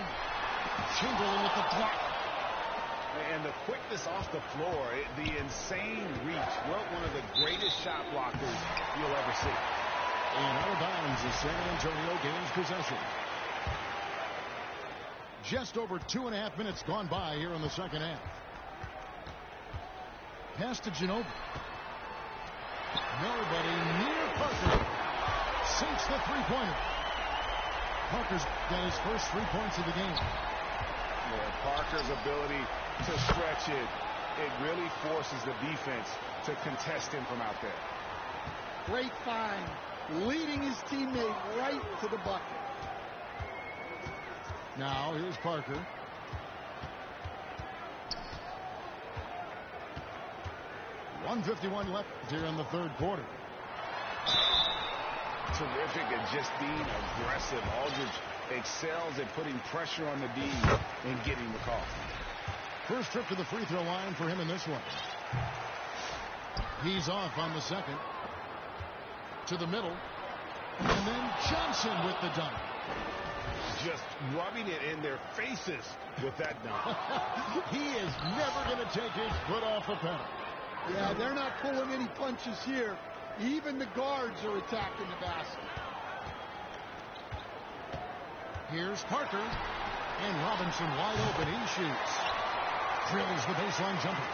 Chamberlain with the block. And the quickness off the floor, the insane reach. Well, one of the greatest shot blockers you'll ever see. And out of bounds as San Antonio gains possession. Just over 2.5 minutes gone by here in the second half. Pass to Ginobili. Nobody near Parker. Sinks the three-pointer. Parker's got his first 3 points of the game. Yeah, Parker's ability to stretch it, it really forces the defense to contest him from out there. Great find, leading his teammate right to the bucket. Now here's Parker. .151 left here in the third quarter. Terrific at just being aggressive. Aldridge excels at putting pressure on the D and getting the call. First trip to the free throw line for him in this one. He's off on the second. To the middle. And then Johnson with the dunk. Just rubbing it in their faces with that dunk. He is never going to take his foot off the pedal. Yeah, they're not pulling any punches here. Even the guards are attacking the basket. Here's Parker. And Robinson wide open. He shoots. Drills the baseline jumper.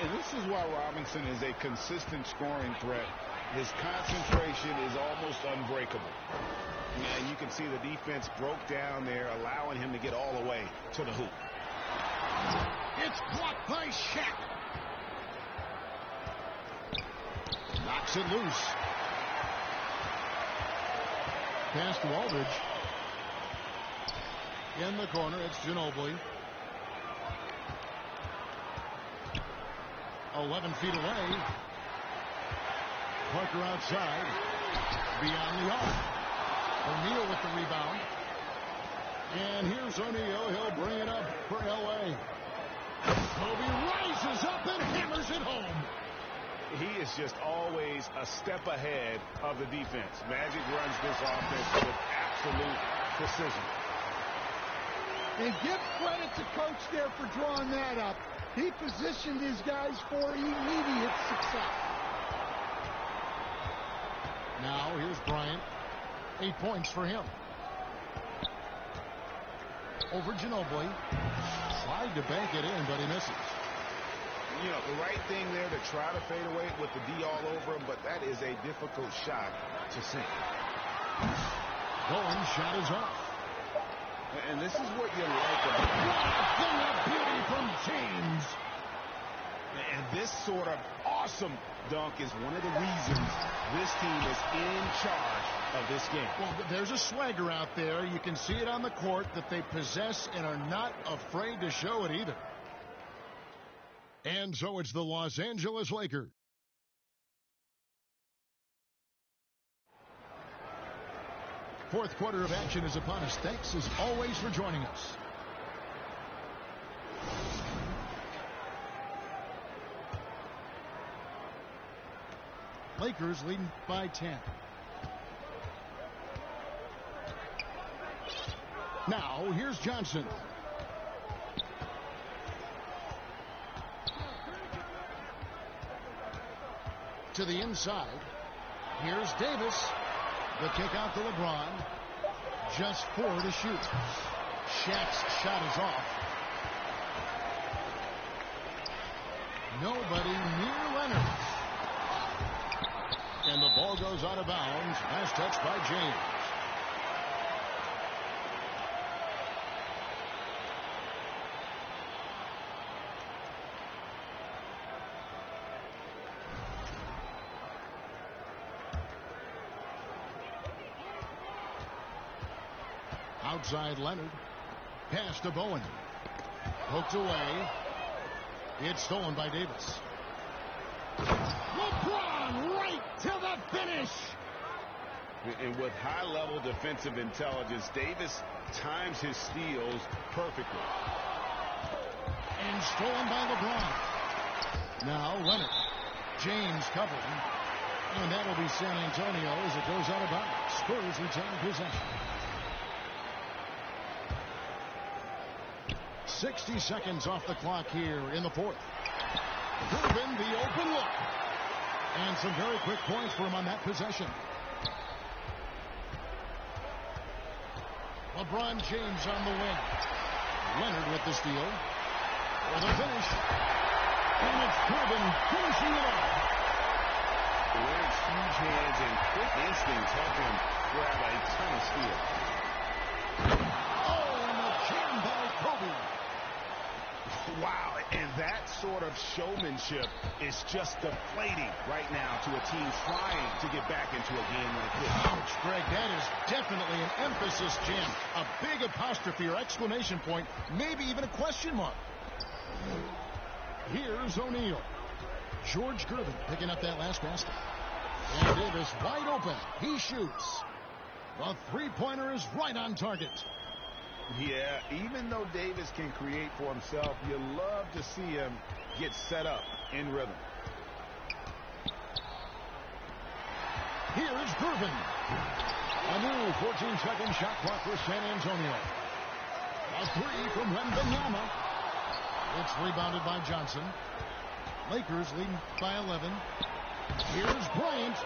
And this is why Robinson is a consistent scoring threat. His concentration is almost unbreakable. And you can see the defense broke down there, allowing him to get all the way to the hoop. It's blocked by Shaq. Knocks it loose. Pass to Aldridge. In the corner, it's Ginobili. 11 feet away. Parker outside. Beyond the arc. O'Neal with the rebound. And here's O'Neal. He'll bring it up for L.A. Kobe rises up and hammers it home. He is just always a step ahead of the defense. Magic runs this offense with absolute precision. And give credit to Coach there for drawing that up. He positioned his guys for immediate success. Now here's Bryant. 8 points for him. Over Ginobili. Tried to bank it in, but he misses. You know, the right thing there to try to fade away with the D all over him, but that is a difficult shot to sink. Bowen shot is off. And this is what you like about it. What a thing of beauty from James. And this sort of awesome dunk is one of the reasons this team is in charge of this game. Well, there's a swagger out there. You can see it on the court that they possess and are not afraid to show it either. And so it's the Los Angeles Lakers. Fourth quarter of action is upon us. Thanks as always for joining us. Lakers leading by 10. Now here's Johnson. To the inside. Here's Davis. The kick out to LeBron. Just 4 to shoot. Shaq's shot is off. Nobody near Leonard. And the ball goes out of bounds. Last touch by James. Outside Leonard. Pass to Bowen. Poked away. It's stolen by Davis. LeBron right to the finish. And with high-level defensive intelligence, Davis times his steals perfectly. And stolen by LeBron. Now Leonard. James covering. And that'll be San Antonio as it goes out of bounds. Spurs retain possession. 60 seconds off the clock here in the fourth. Irvin, the open look. And some very quick points for him on that possession. LeBron James on the wing. Leonard with the steal. For the finish. And it's Irvin finishing it off. Leonard's huge hands and quick instincts help him grab a ton of steals. Oh, and the jam by Kobe. Wow, and that sort of showmanship is just deflating right now to a team trying to get back into a game like this. Ouch, Greg, that is definitely an emphasis jam. A big apostrophe or exclamation point, maybe even a question mark. Here's O'Neal. George Gervin picking up that last basket. And Davis wide open. He shoots. The three-pointer is right on target. Yeah, even though Davis can create for himself, you love to see him get set up in rhythm. Here's Gervin. A new 14-second shot clock for San Antonio. A three from Wembanyama. It's rebounded by Johnson. Lakers leading by 11. Here's Bryant.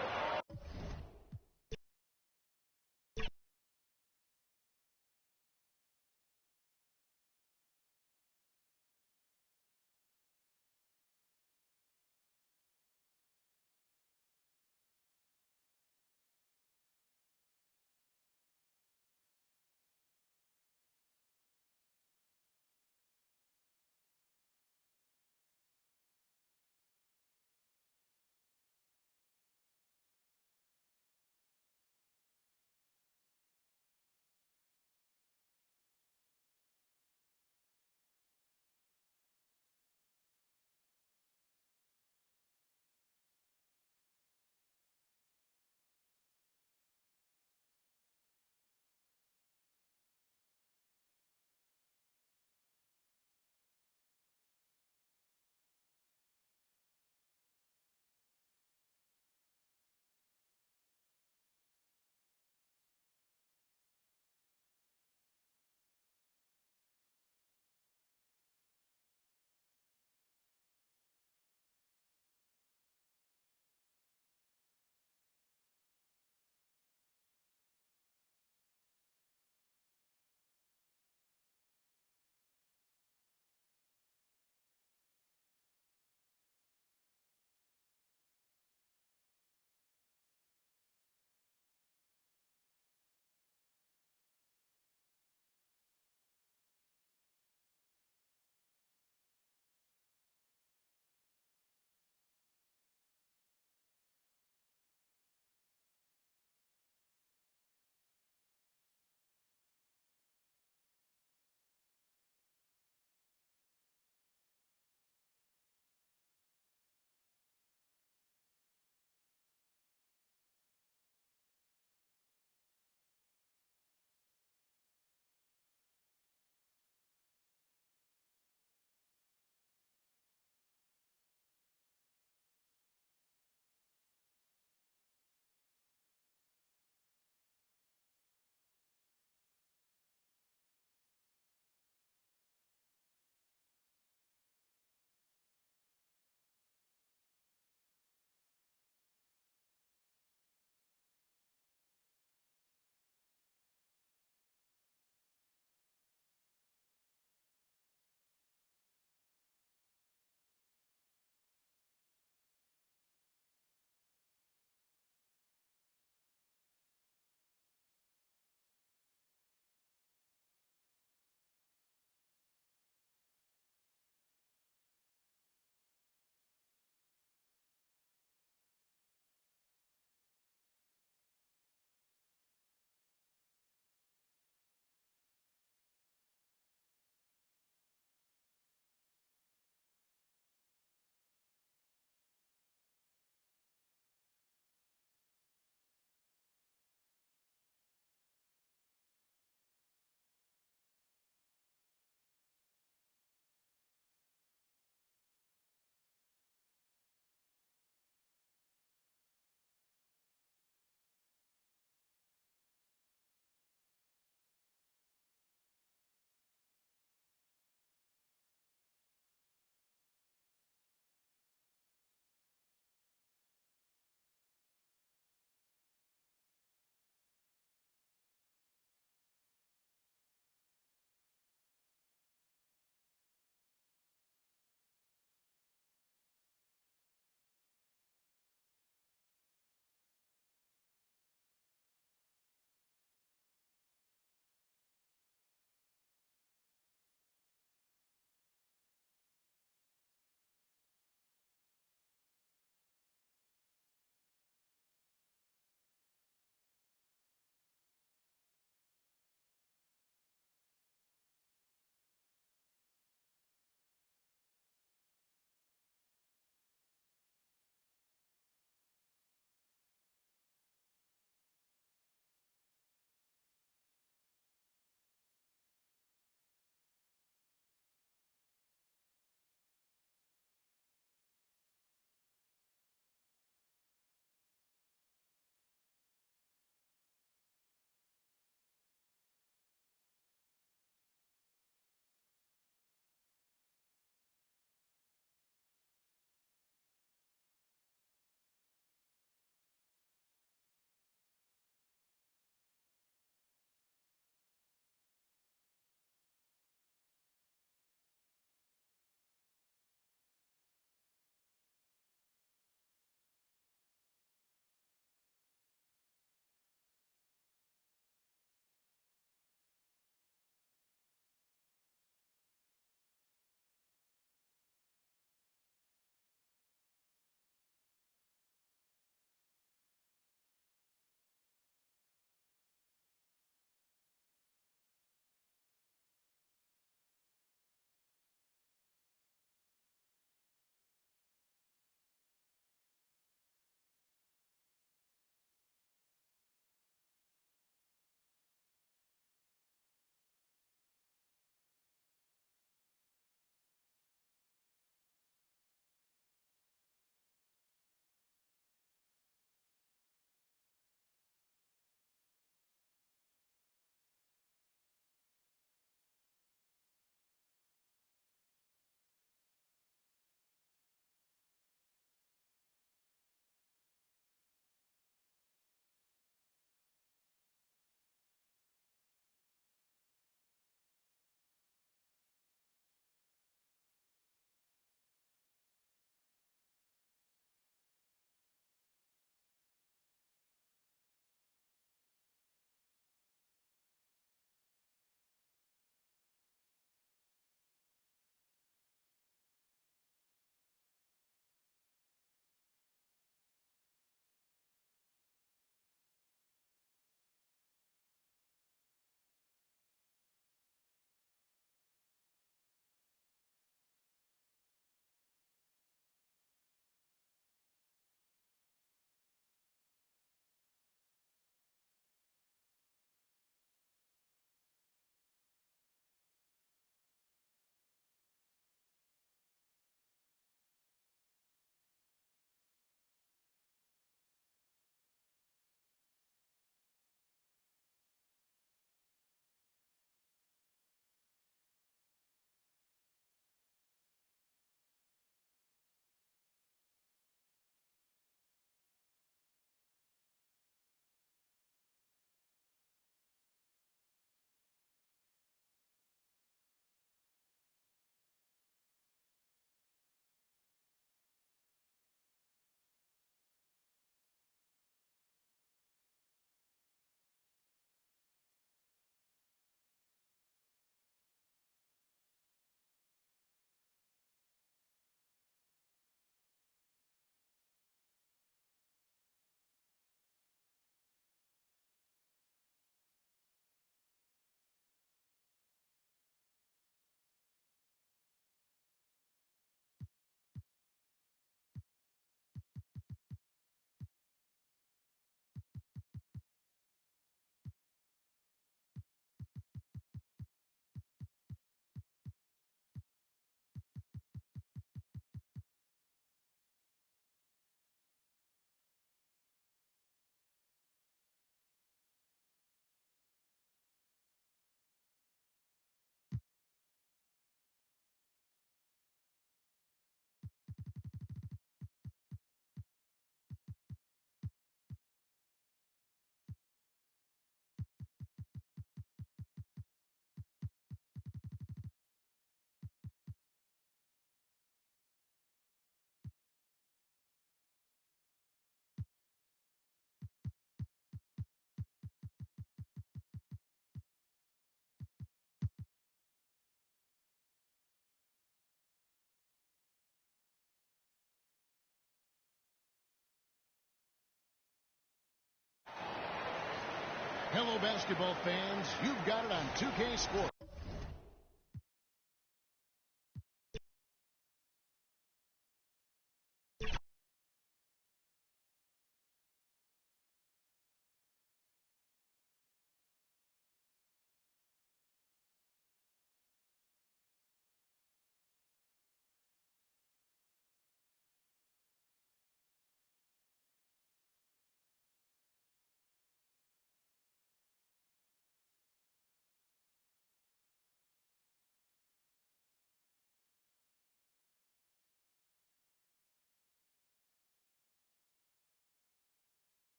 Hello, basketball fans. You've got it on 2K Sports.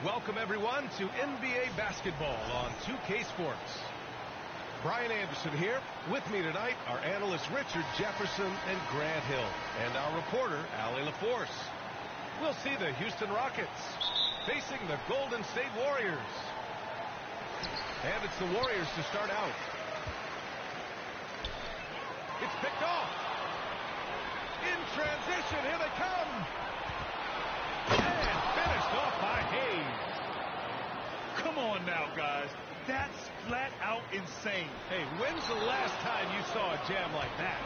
Welcome, everyone, to NBA basketball on 2K Sports. Brian Anderson here. With me tonight are analysts Richard Jefferson and Grant Hill, and our reporter, Allie LaForce. We'll see the Houston Rockets facing the Golden State Warriors. And it's the Warriors to start out. It's picked off. In transition, here they come. And finished off by Hayes. Come on now, guys. That's flat out insane. Hey, when's the last time you saw a jam like that?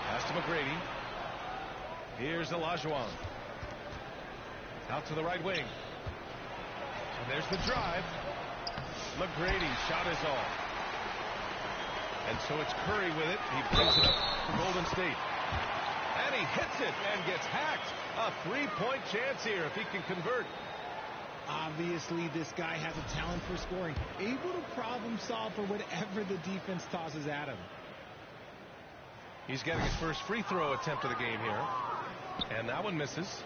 Pass to McGrady. Here's Olajuwon. Out to the right wing. And there's the drive. McGrady shot is off. And so it's Curry with it. He brings it up for Golden State. And he hits it and gets hacked. A three-point chance here if he can convert. Obviously, this guy has a talent for scoring, able to problem solve for whatever the defense tosses at him. He's getting his first free throw attempt of the game here. And that one misses.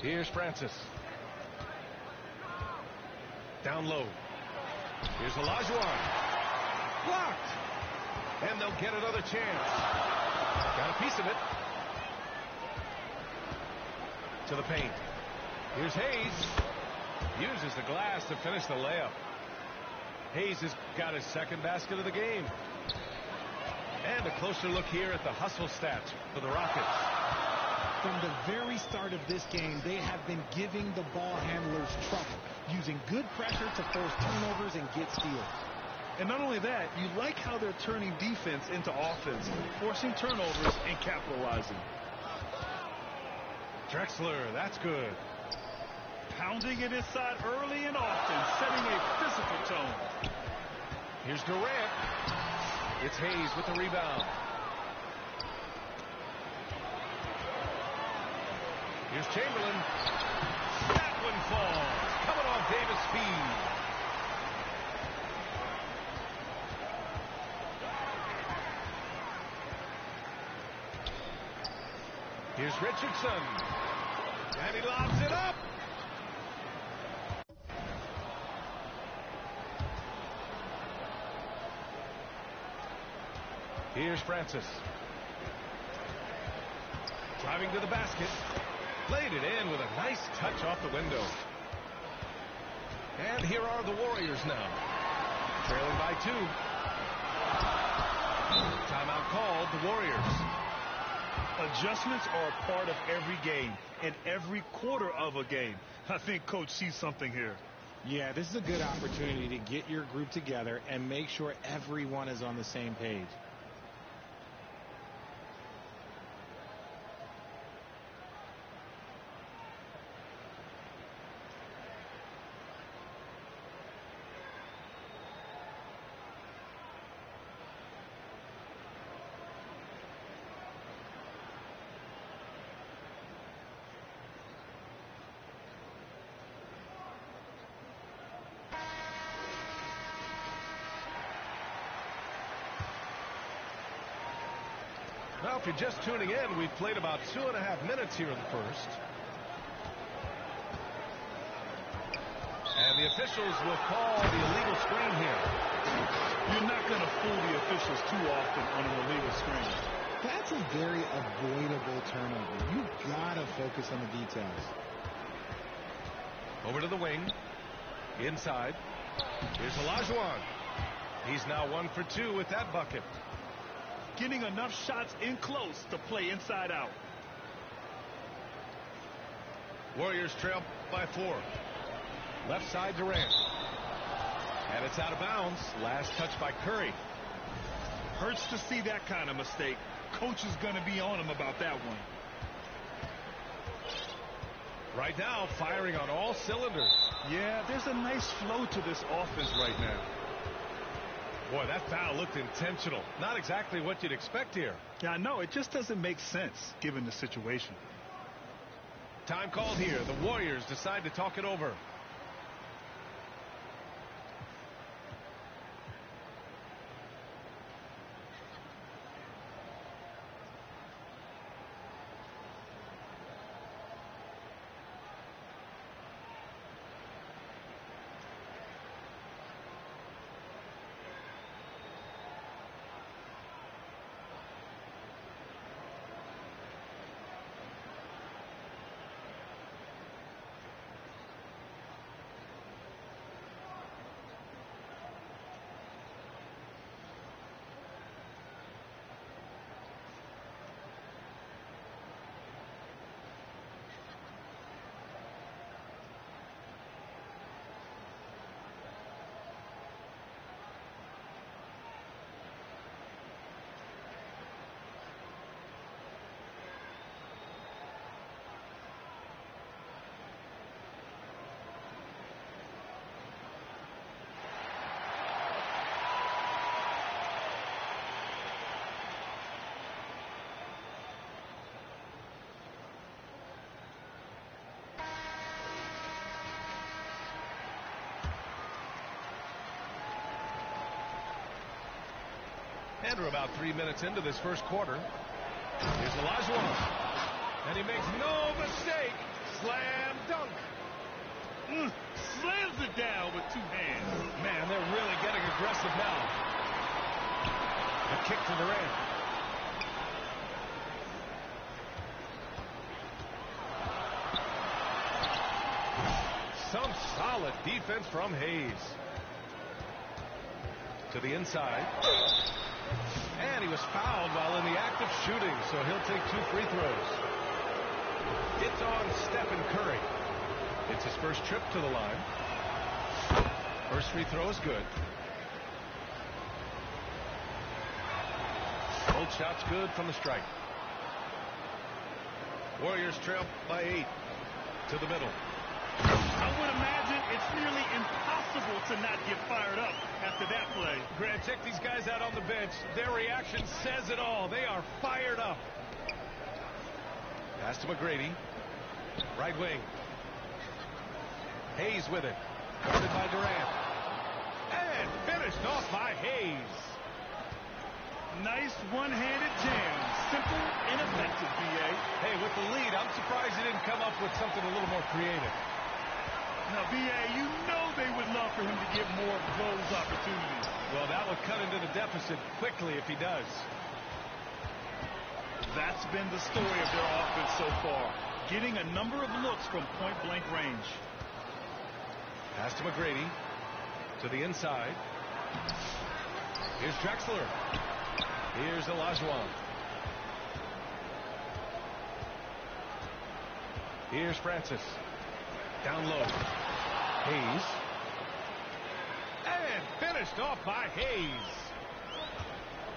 Here's Francis. Down low. Here's Olajuwon. Blocked. And they'll get another chance. Got a piece of it. To the paint. Here's Hayes. Uses the glass to finish the layup. Hayes has got his second basket of the game. And a closer look here at the hustle stats for the Rockets. From the very start of this game, they have been giving the ball handlers trouble, using good pressure to force turnovers and get steals. And not only that, you like how they're turning defense into offense, forcing turnovers and capitalizing. Drexler, that's good. Pounding it inside early and often, setting a physical tone. Here's Durant. It's Hayes with the rebound. Here's Chamberlain. That one falls. Coming off Davis' feed. Here's Richardson. And he lobs it up. Here's Francis. Driving to the basket. Played it in with a nice touch off the window. And here are the Warriors now. Trailing by 2. Timeout called, the Warriors. Adjustments are a part of every game and every quarter of a game. I think Coach sees something here. Yeah, this is a good opportunity to get your group together and make sure everyone is on the same page. Now, if you're just tuning in, we've played about 2.5 minutes here in the first. And the officials will call the illegal screen here. You're not going to fool the officials too often on an illegal screen. That's a very avoidable turnover. You've got to focus on the details. Over to the wing. Inside. Here's Olajuwon. He's now 1 for 2 with that bucket. Getting enough shots in close to play inside out. Warriors trail by 4. Left side Durant. And it's out of bounds. Last touch by Curry. Hurts to see that kind of mistake. Coach is going to be on him about that one. Right now, firing on all cylinders. Yeah, there's a nice flow to this offense right now. Boy, that foul looked intentional. Not exactly what you'd expect here. Yeah, I know. It just doesn't make sense given the situation. Time called here. The Warriors decide to talk it over. And we're about 3 minutes into this first quarter. Here's Olajuwon. And he makes no mistake. Slam dunk. Slams it down with two hands. Man, they're really getting aggressive now. A kick to Durant. Some solid defense from Hayes. To the inside. And he was fouled while in the act of shooting, so he'll take 2 free throws. It's on Stephen Curry. It's his first trip to the line. First free throw is good. Both shots good from the stripe. Warriors trail by 8. To the middle. I would imagine it's nearly impossible to not get fired up after that play. Grant, check these guys out on the bench. Their reaction says it all. They are fired up. Pass to McGrady. Right wing. Hayes with it. Guarded by Durant. And finished off by Hayes. Nice one-handed jam. Simple and effective, B.A. Hey, with the lead, I'm surprised he didn't come up with something a little more creative. Now, B.A., you know they would love for him to get more of those opportunities. Well, that would cut into the deficit quickly if he does. That's been the story of their offense so far, getting a number of looks from point-blank range. Pass to McGrady. To the inside. Here's Drexler. Here's Olajuwon. Here's Francis. Down low. Hayes. And finished off by Hayes.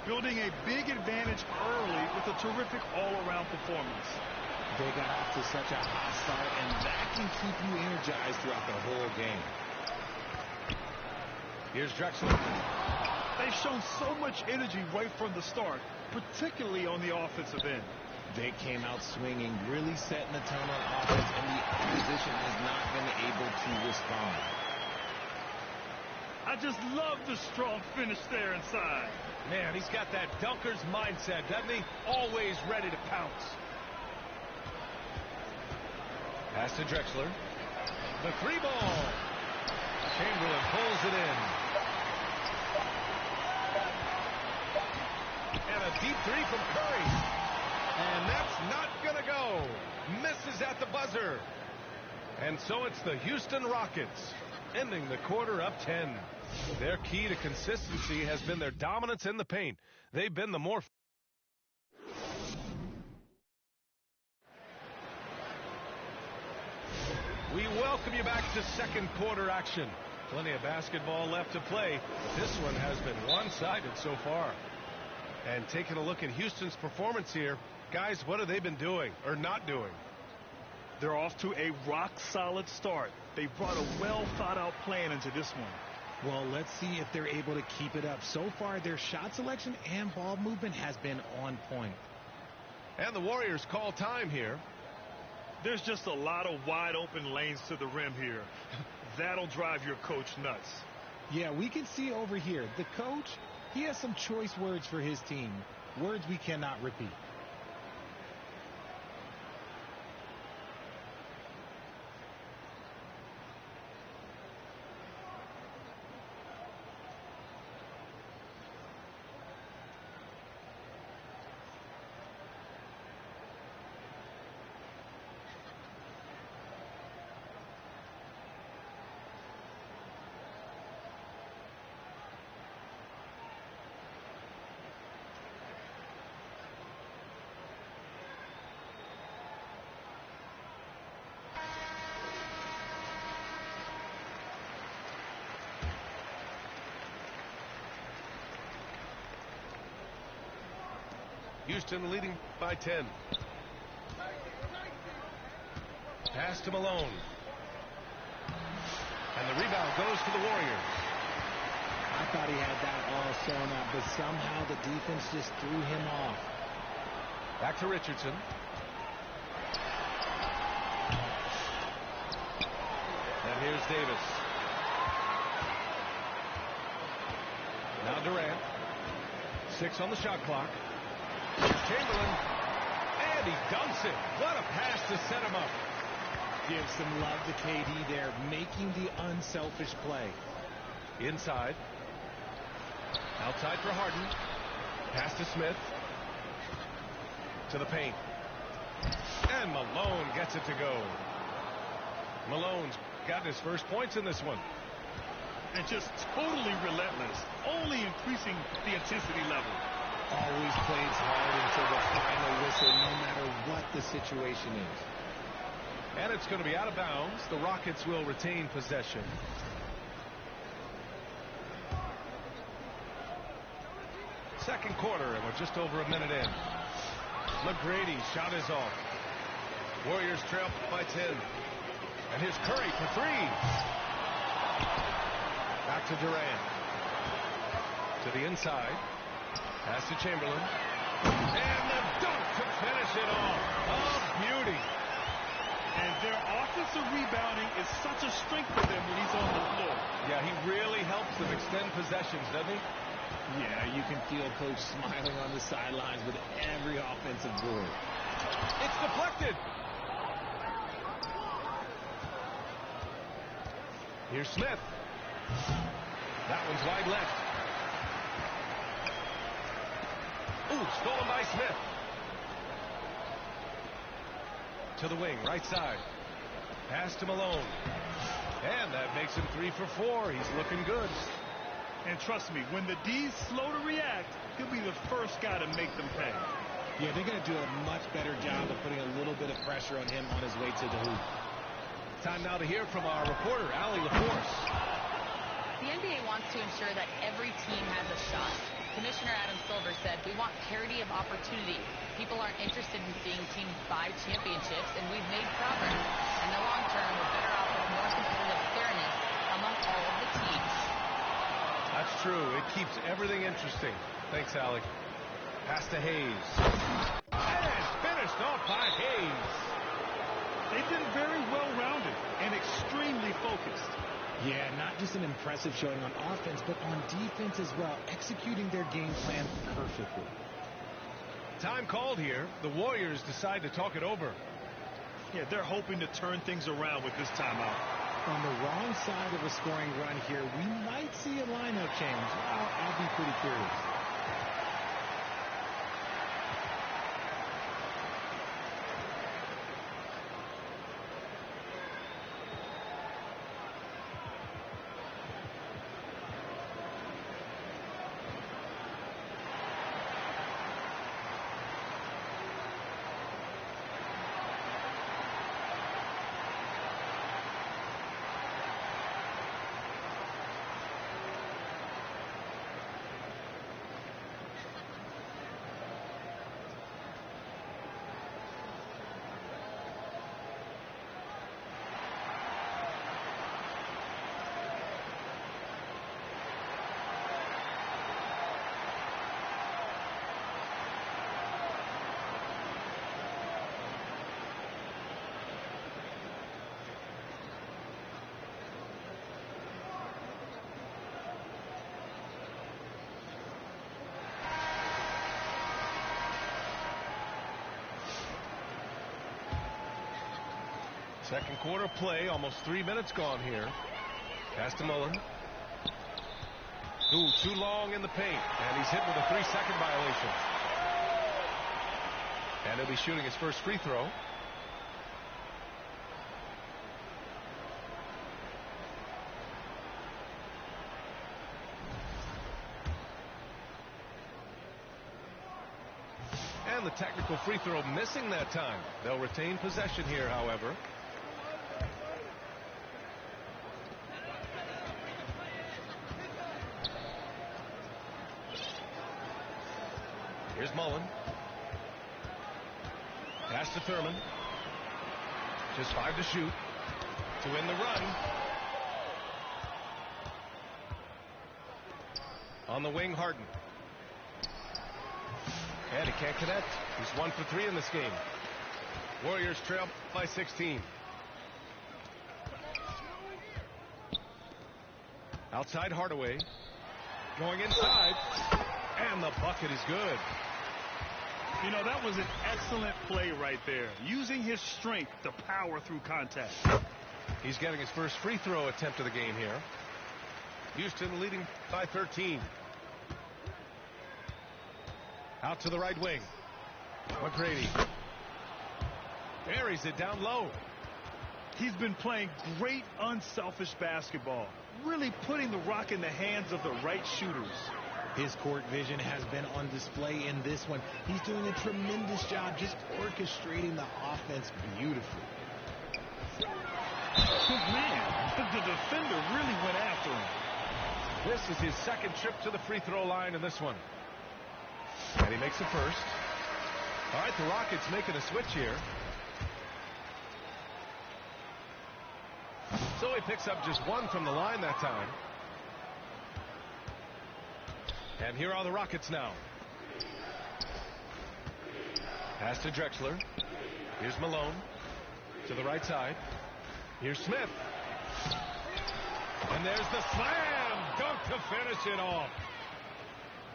Building a big advantage early with a terrific all-around performance. They got off to such a hot start, and that can keep you energized throughout the whole game. Here's Drexler. They've shown so much energy right from the start, particularly on the offensive end. They came out swinging, really setting the tone on offense, and the opposition has not been able to respond. I just love the strong finish there inside. Man, he's got that dunker's mindset, doesn't he? Always ready to pounce. Pass to Drexler. The 3-ball. Chamberlain pulls it in. And a deep 3 from Curry. And that's not going to go. Misses at the buzzer. And so it's the Houston Rockets ending the quarter up 10. Their key to consistency has been their dominance in the paint. They've been the more... We welcome you back to second quarter action. Plenty of basketball left to play. This one has been one-sided so far. And taking a look at Houston's performance here, guys, what have they been doing or not doing? They're off to a rock-solid start. They brought a well-thought-out plan into this one. Well, let's see if they're able to keep it up. So far, their shot selection and ball movement has been on point. And the Warriors call time here. There's just a lot of wide-open lanes to the rim here. That'll drive your coach nuts. Yeah, we can see over here. The coach, he has some choice words for his team. Words we cannot repeat. Houston leading by 10. Pass to Malone. And the rebound goes to the Warriors. I thought he had that all sewn up, but somehow the defense just threw him off. Back to Richardson. And here's Davis. Now Durant. 6 on the shot clock. Here's Chamberlain. And he dunks it. What a pass to set him up. Give some love to KD there, making the unselfish play. Inside. Outside for Harden. Pass to Smith. To the paint. And Malone gets it to go. Malone's got his first points in this one. And just totally relentless, only increasing the intensity level. Always plays hard until the final whistle, no matter what the situation is. And it's going to be out of bounds. The Rockets will retain possession. Second quarter, and we're just over a minute in. McGrady's shot is off. Warriors trail by 10. And here's Curry for 3. Back to Durant. To the inside. Pass to Chamberlain. And the dunk to finish it off. Oh, beauty. And their offensive rebounding is such a strength for them when he's on the floor. Yeah, he really helps them extend possessions, doesn't he? Yeah, you can feel Coach smiling on the sidelines with every offensive board. It's deflected. Here's Smith. That one's wide left. Ooh, stolen by Smith. To the wing, right side. Pass to Malone. And that makes him 3 for 4. He's looking good. And trust me, when the D's slow to react, he'll be the first guy to make them pay. Yeah, they're going to do a much better job of putting a little bit of pressure on him on his way to the hoop. Time now to hear from our reporter, Allie LaForce. The NBA wants to ensure that every team has a shot. Commissioner Adam Silver said, "We want parity of opportunity. People aren't interested in seeing teams buy championships, and we've made progress. In the long term, we're better off with more competitive fairness among all of the teams." That's true. It keeps everything interesting. Thanks, Allie. Pass to Hayes. And it's finished off by Hayes. They've been very well-rounded and extremely focused. Yeah, not just an impressive showing on offense, but on defense as well, executing their game plan perfectly. Time called here. The Warriors decide to talk it over. Yeah, they're hoping to turn things around with this timeout. On the wrong side of a scoring run here, we might see a lineup change. I'll be pretty curious. Second quarter play, almost 3 minutes gone here. Pass to Mullen. Ooh, too long in the paint, and he's hit with a 3-second violation. And he'll be shooting his first free throw. And the technical free throw missing that time. They'll retain possession here, however. Here's Mullen. Pass to Thurman. Just 5 to shoot. To win the run. On the wing, Harden. And he can't connect. He's 1 for 3 in this game. Warriors trail by 16. Outside Hardaway. Going inside. And the bucket is good. You know, that was an excellent play right there. Using his strength to power through contact. He's getting his first free throw attempt of the game here. Houston leading by 13. Out to the right wing. McGrady buries it down low. He's been playing great unselfish basketball. Really putting the rock in the hands of the right shooters. His court vision has been on display in this one. He's doing a tremendous job just orchestrating the offense beautifully. Man, the defender really went after him. This is his second trip to the free throw line in this one. And he makes the first. All right, the Rockets making a switch here. So he picks up just one from the line that time. And here are the Rockets now. Pass to Drexler. Here's Malone. To the right side. Here's Smith. And there's the slam dunk to finish it off.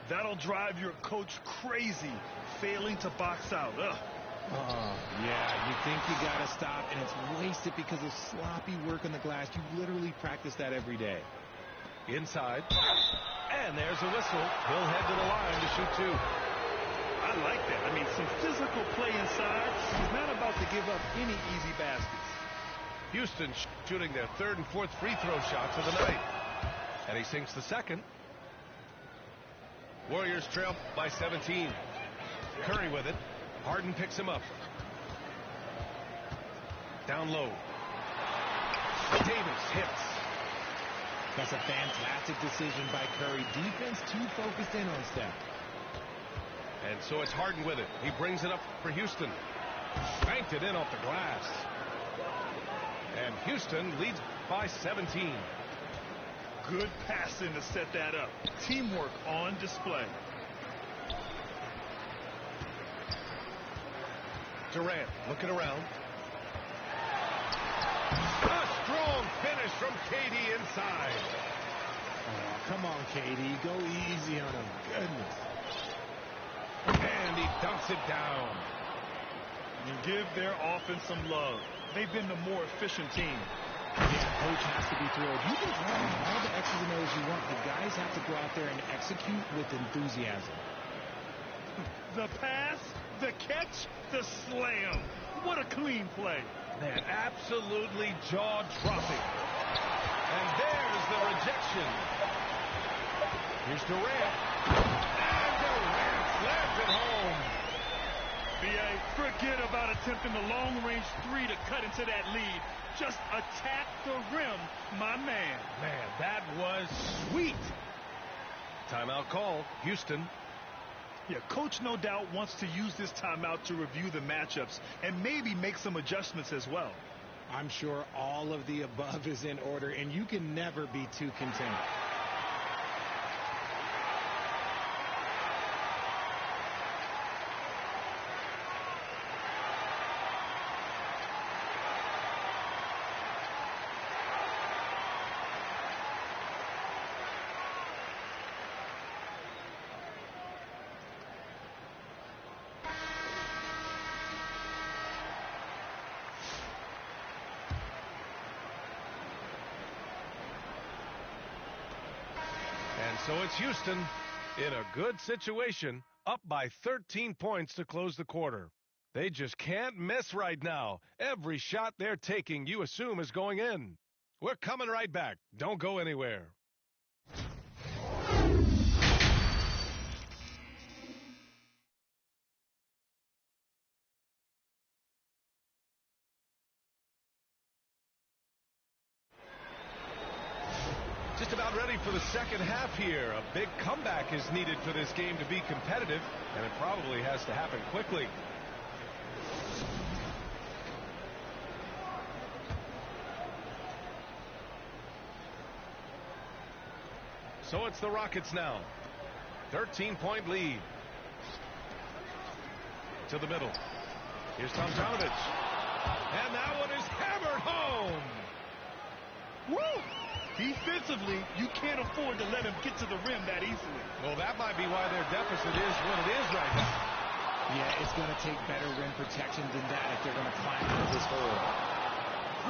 That'll drive your coach crazy, failing to box out. Yeah, you think you got to stop, and it's wasted because of sloppy work on the glass. You literally practice that every day. Inside. And there's a whistle. He'll head to the line to shoot two. I like that. I mean, some physical play inside. He's not about to give up any easy baskets. Houston shooting their third and fourth free throw shots of the night. And he sinks the second. Warriors trail by 17. Curry with it. Harden picks him up. Down low. Davis hits. That's a fantastic decision by Curry. Defense too focused in on Steph. And so it's Harden with it. He brings it up for Houston. Banked it in off the glass. And Houston leads by 17. Good passing to set that up. Teamwork on display. Durant looking around. A strong finish from KD inside. Oh, come on, KD. Go easy on him. Goodness. And he dunks it down. You give their offense some love. They've been the more efficient team. Yeah, coach has to be thrilled. You can run all the X's and O's you want. The guys have to go out there and execute with enthusiasm. The pass, the catch, the slam. What a clean play. Man, absolutely jaw-dropping. And there's the rejection. Here's Durant. And Durant slams it home. B.A., forget about attempting the long-range three to cut into that lead. Just attack the rim, my man. Man, that was sweet. Timeout call, Houston. Yeah, coach no doubt wants to use this timeout to review the matchups and maybe make some adjustments as well. I'm sure all of the above is in order, and you can never be too content. So it's Houston in a good situation, up by 13 points to close the quarter. They just can't miss right now. Every shot they're taking, you assume, is going in. We're coming right back. Don't go anywhere. Just about ready for the second half here. A big comeback is needed for this game to be competitive, and it probably has to happen quickly. So it's the Rockets now. 13-point lead. To the middle. Here's Tomjanovich. And that one is hammered home. Woo! Defensively, you can't afford to let him get to the rim that easily. Well, that might be why their deficit is what it is right now. Yeah, it's going to take better rim protection than that if they're going to climb out of this hole.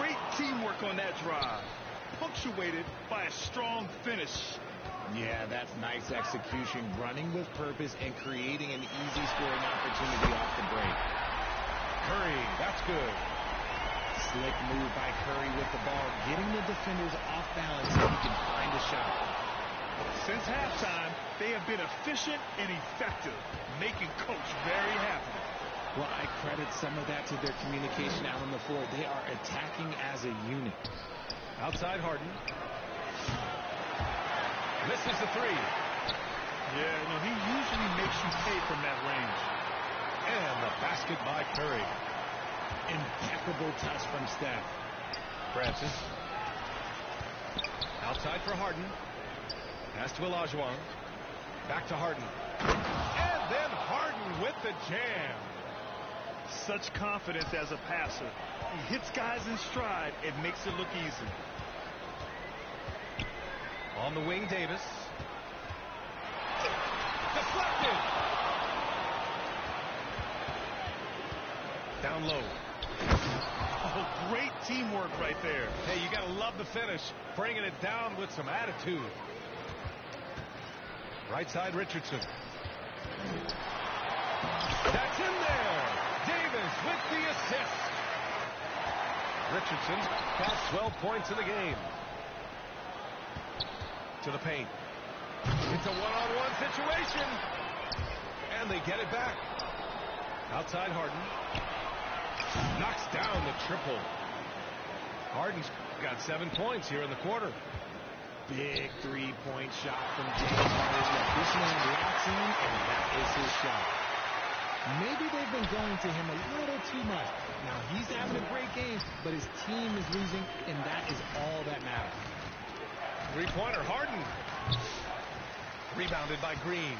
Great teamwork on that drive, punctuated by a strong finish. Yeah, that's nice execution, running with purpose and creating an easy scoring opportunity off the break. Curry, that's good. Slick move by Curry with the ball, getting the defenders off balance so he can find a shot. Since halftime, they have been efficient and effective, making Coach very happy. Well, I credit some of that to their communication out on the floor. They are attacking as a unit. Outside Harden. Misses the three. Yeah, no, he usually makes you pay from that range. And the basket by Curry. Impeccable touch from Steph. Francis. Outside for Harden. Pass to Olajuwon. Back to Harden. And then Harden with the jam. Such confidence as a passer. He hits guys in stride and makes it look easy. On the wing, Davis. Deflected. Down low. Oh, great teamwork right there. Hey, you got to love the finish. Bringing it down with some attitude. Right side, Richardson. That's in there. Davis with the assist. Richardson got 12 points in the game. To the paint. It's a one-on-one situation. And they get it back. Outside Harden. Knocks down the triple. Harden's got 7 points here in the quarter. Big three-point shot from James Harden. This man locks in, and that is his shot. Maybe they've been going to him a little too much. Now, he's having a great game, but his team is losing, and that is all that matters. Three-pointer, Harden. Rebounded by Green.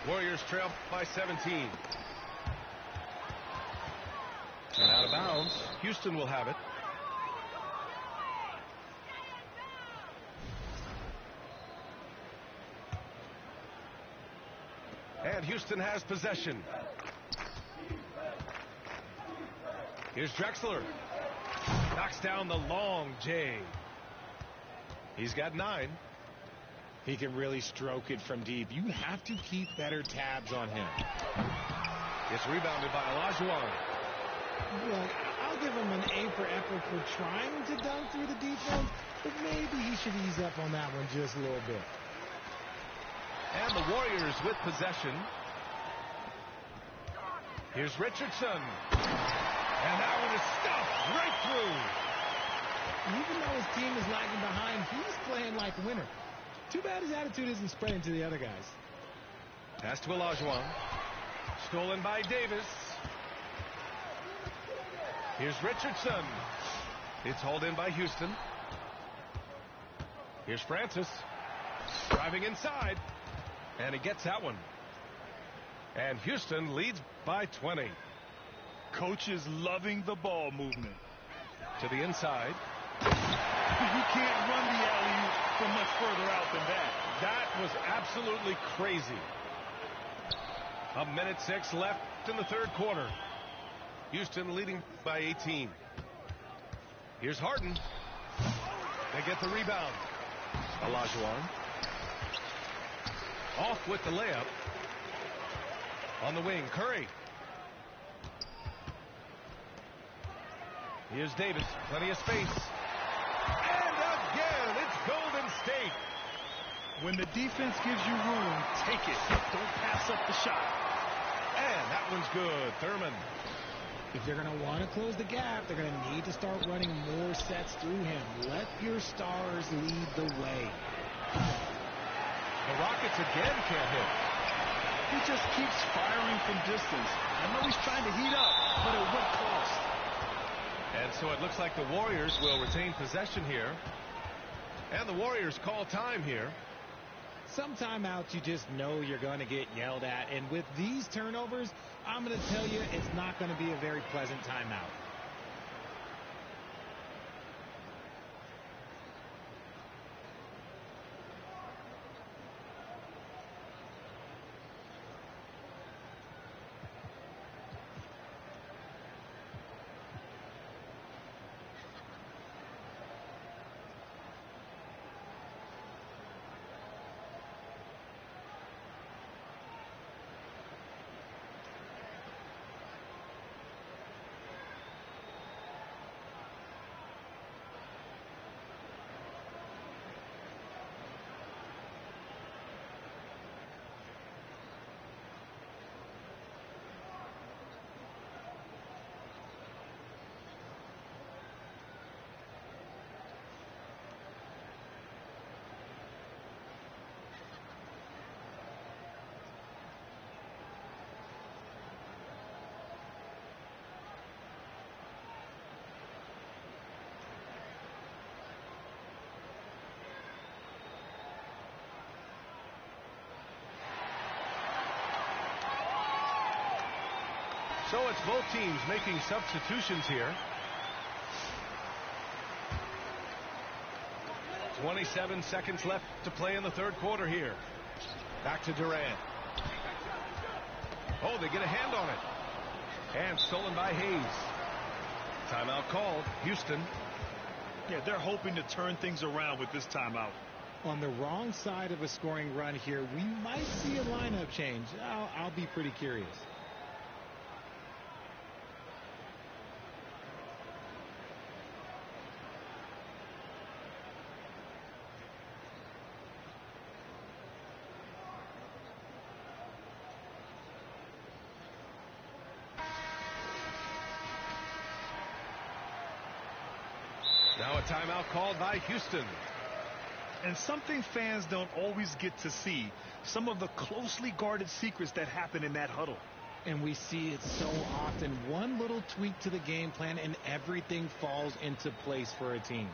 Warriors trail by 17. And out of bounds. Houston will have it. And Houston has possession. Here's Drexler. Knocks down the long J. He's got 9. He can really stroke it from deep. You have to keep better tabs on him. It's rebounded by Olajuwon. Look, I'll give him an A for effort for trying to dunk through the defense, but maybe he should ease up on that one just a little bit. And the Warriors with possession. Here's Richardson. And that one is stuffed right through. Even though his team is lagging behind, he's playing like a winner. Too bad his attitude isn't spreading to the other guys. Pass to Olajuwon. Stolen by Davis. Here's Richardson. It's hauled in by Houston. Here's Francis. Driving inside. And he gets that one. And Houston leads by 20. Coach is loving the ball movement. To the inside. You can't run the alley from much further out than that. That was absolutely crazy. 1:06 left in the third quarter. Houston leading by 18. Here's Harden. They get the rebound. Olajuwon. Off with the layup. On the wing, Curry. Here's Davis. Plenty of space. And again, it's Golden State. When the defense gives you room, take it. Don't pass up the shot. And that one's good. Thurman. If they're going to want to close the gap, they're going to need to start running more sets through him. Let your stars lead the way. The Rockets again can't hit. He just keeps firing from distance. I know he's trying to heat up, but at what cost? And so it looks like the Warriors will retain possession here. And the Warriors call time here. Some timeouts you just know you're going to get yelled at. And with these turnovers, I'm going to tell you it's not going to be a very pleasant timeout. So it's both teams making substitutions here. 27 seconds left to play in the third quarter here. Back to Durant. Oh, they get a hand on it. And stolen by Hayes. Timeout called. Houston. Yeah, they're hoping to turn things around with this timeout. On the wrong side of a scoring run here, we might see a lineup change. I'll be pretty curious. Now a timeout called by Houston. And something fans don't always get to see, some of the closely guarded secrets that happen in that huddle. And we see it so often. One little tweak to the game plan and everything falls into place for a team.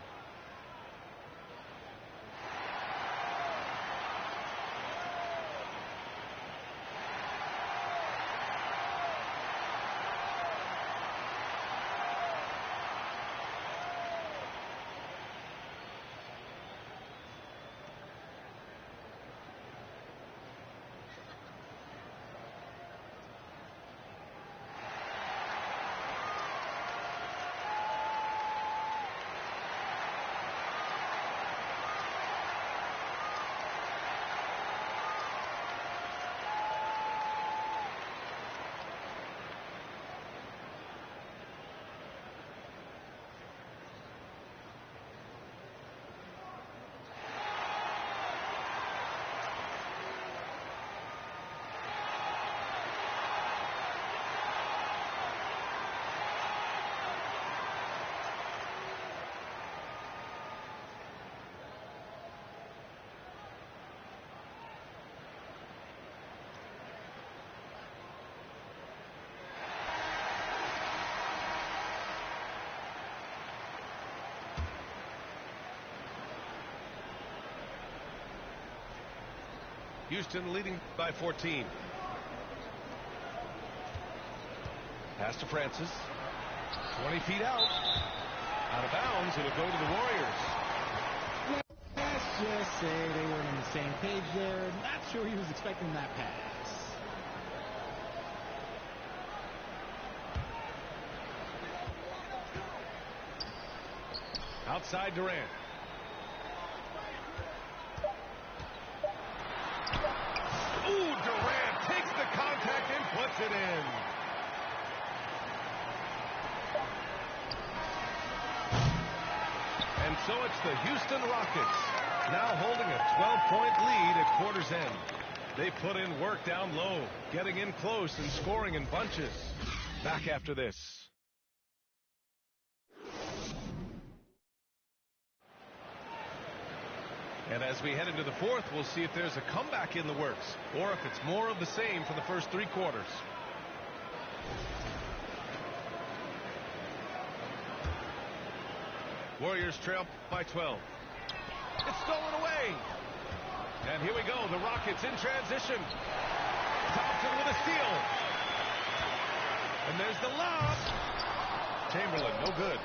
Houston leading by 14. Pass to Francis. 20 feet out. Out of bounds. It'll go to the Warriors. Let's just say they weren't on the same page there. Not sure he was expecting that pass. Outside Durant. Ooh, Durant takes the contact and puts it in. And so it's the Houston Rockets now holding a 12-point lead at quarter's end. They put in work down low, getting in close and scoring in bunches. Back after this. And as we head into the fourth, we'll see if there's a comeback in the works or if it's more of the same for the first three quarters. Warriors trail by 12. It's stolen away. And here we go. The Rockets in transition. Thompson with a steal. And there's the lob. Chamberlain, no good.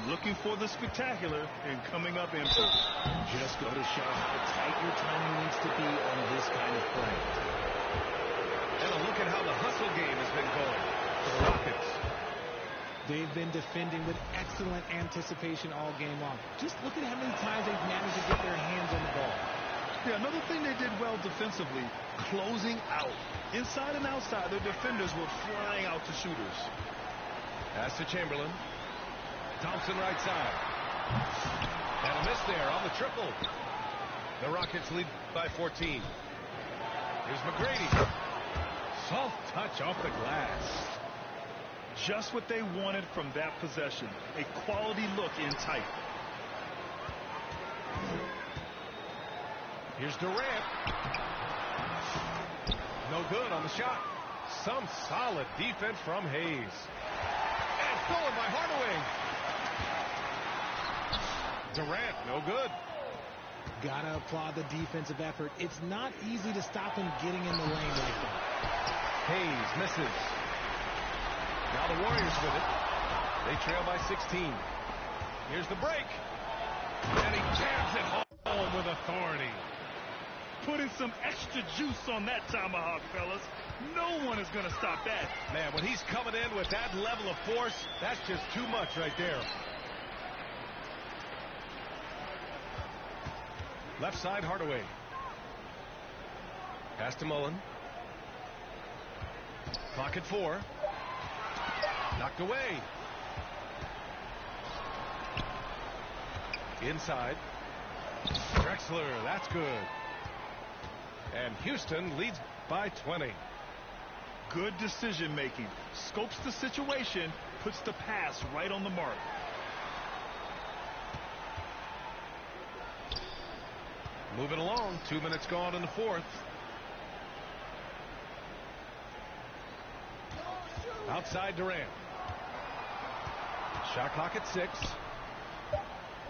Looking for the spectacular and coming up empty. Just go to show how tight your timing needs to be on this kind of play. And a look at how the hustle game has been going for the Rockets. They've been defending with excellent anticipation all game long. Just look at how many times they've managed to get their hands on the ball. Yeah, another thing they did well defensively, closing out. Inside and outside, their defenders were flying out to shooters. Pass to Chamberlain. Thompson right side. And a miss there on the triple. The Rockets lead by 14. Here's McGrady. Soft touch off the glass. Just what they wanted from that possession. A quality look in tight. Here's Durant. No good on the shot. Some solid defense from Hayes. And stolen by Hardaway. Durant, no good. Gotta applaud the defensive effort. It's not easy to stop him getting in the lane like that. Hayes misses. Now the Warriors with it. They trail by 16. Here's the break. And he jams it home with authority. Putting some extra juice on that tomahawk, fellas. No one is going to stop that. Man, when he's coming in with that level of force, that's just too much right there. Left side, Hardaway. Pass to Mullen. Clock at 4. Knocked away. Inside. Drexler, that's good. And Houston leads by 20. Good decision making. Scopes the situation, puts the pass right on the mark. Moving along. 2 minutes gone in the fourth. Outside Durant. Shot clock at 6.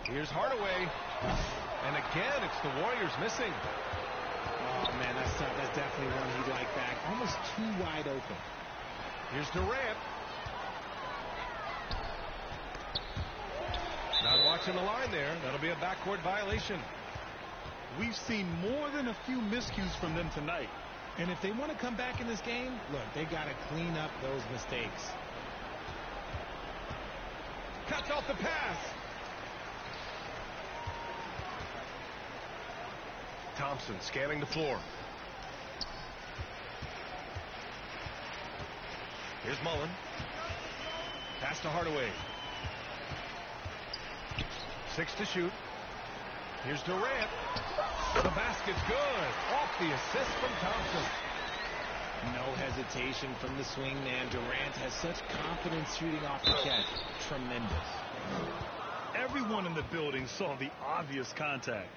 Here's Hardaway. And again, it's the Warriors missing. Oh, man, that's tough. That's definitely one he'd like back. Almost too wide open. Here's Durant. Not watching the line there. That'll be a backcourt violation. We've seen more than a few miscues from them tonight. And if they want to come back in this game, look, they got to clean up those mistakes. Cuts off the pass. Thompson scanning the floor. Here's Mullen. Pass to Hardaway. 6 to shoot. Here's Durant. The basket's good. Off the assist from Thompson. No hesitation from the swing man. Durant has such confidence shooting off the catch. Tremendous. Everyone in the building saw the obvious contact.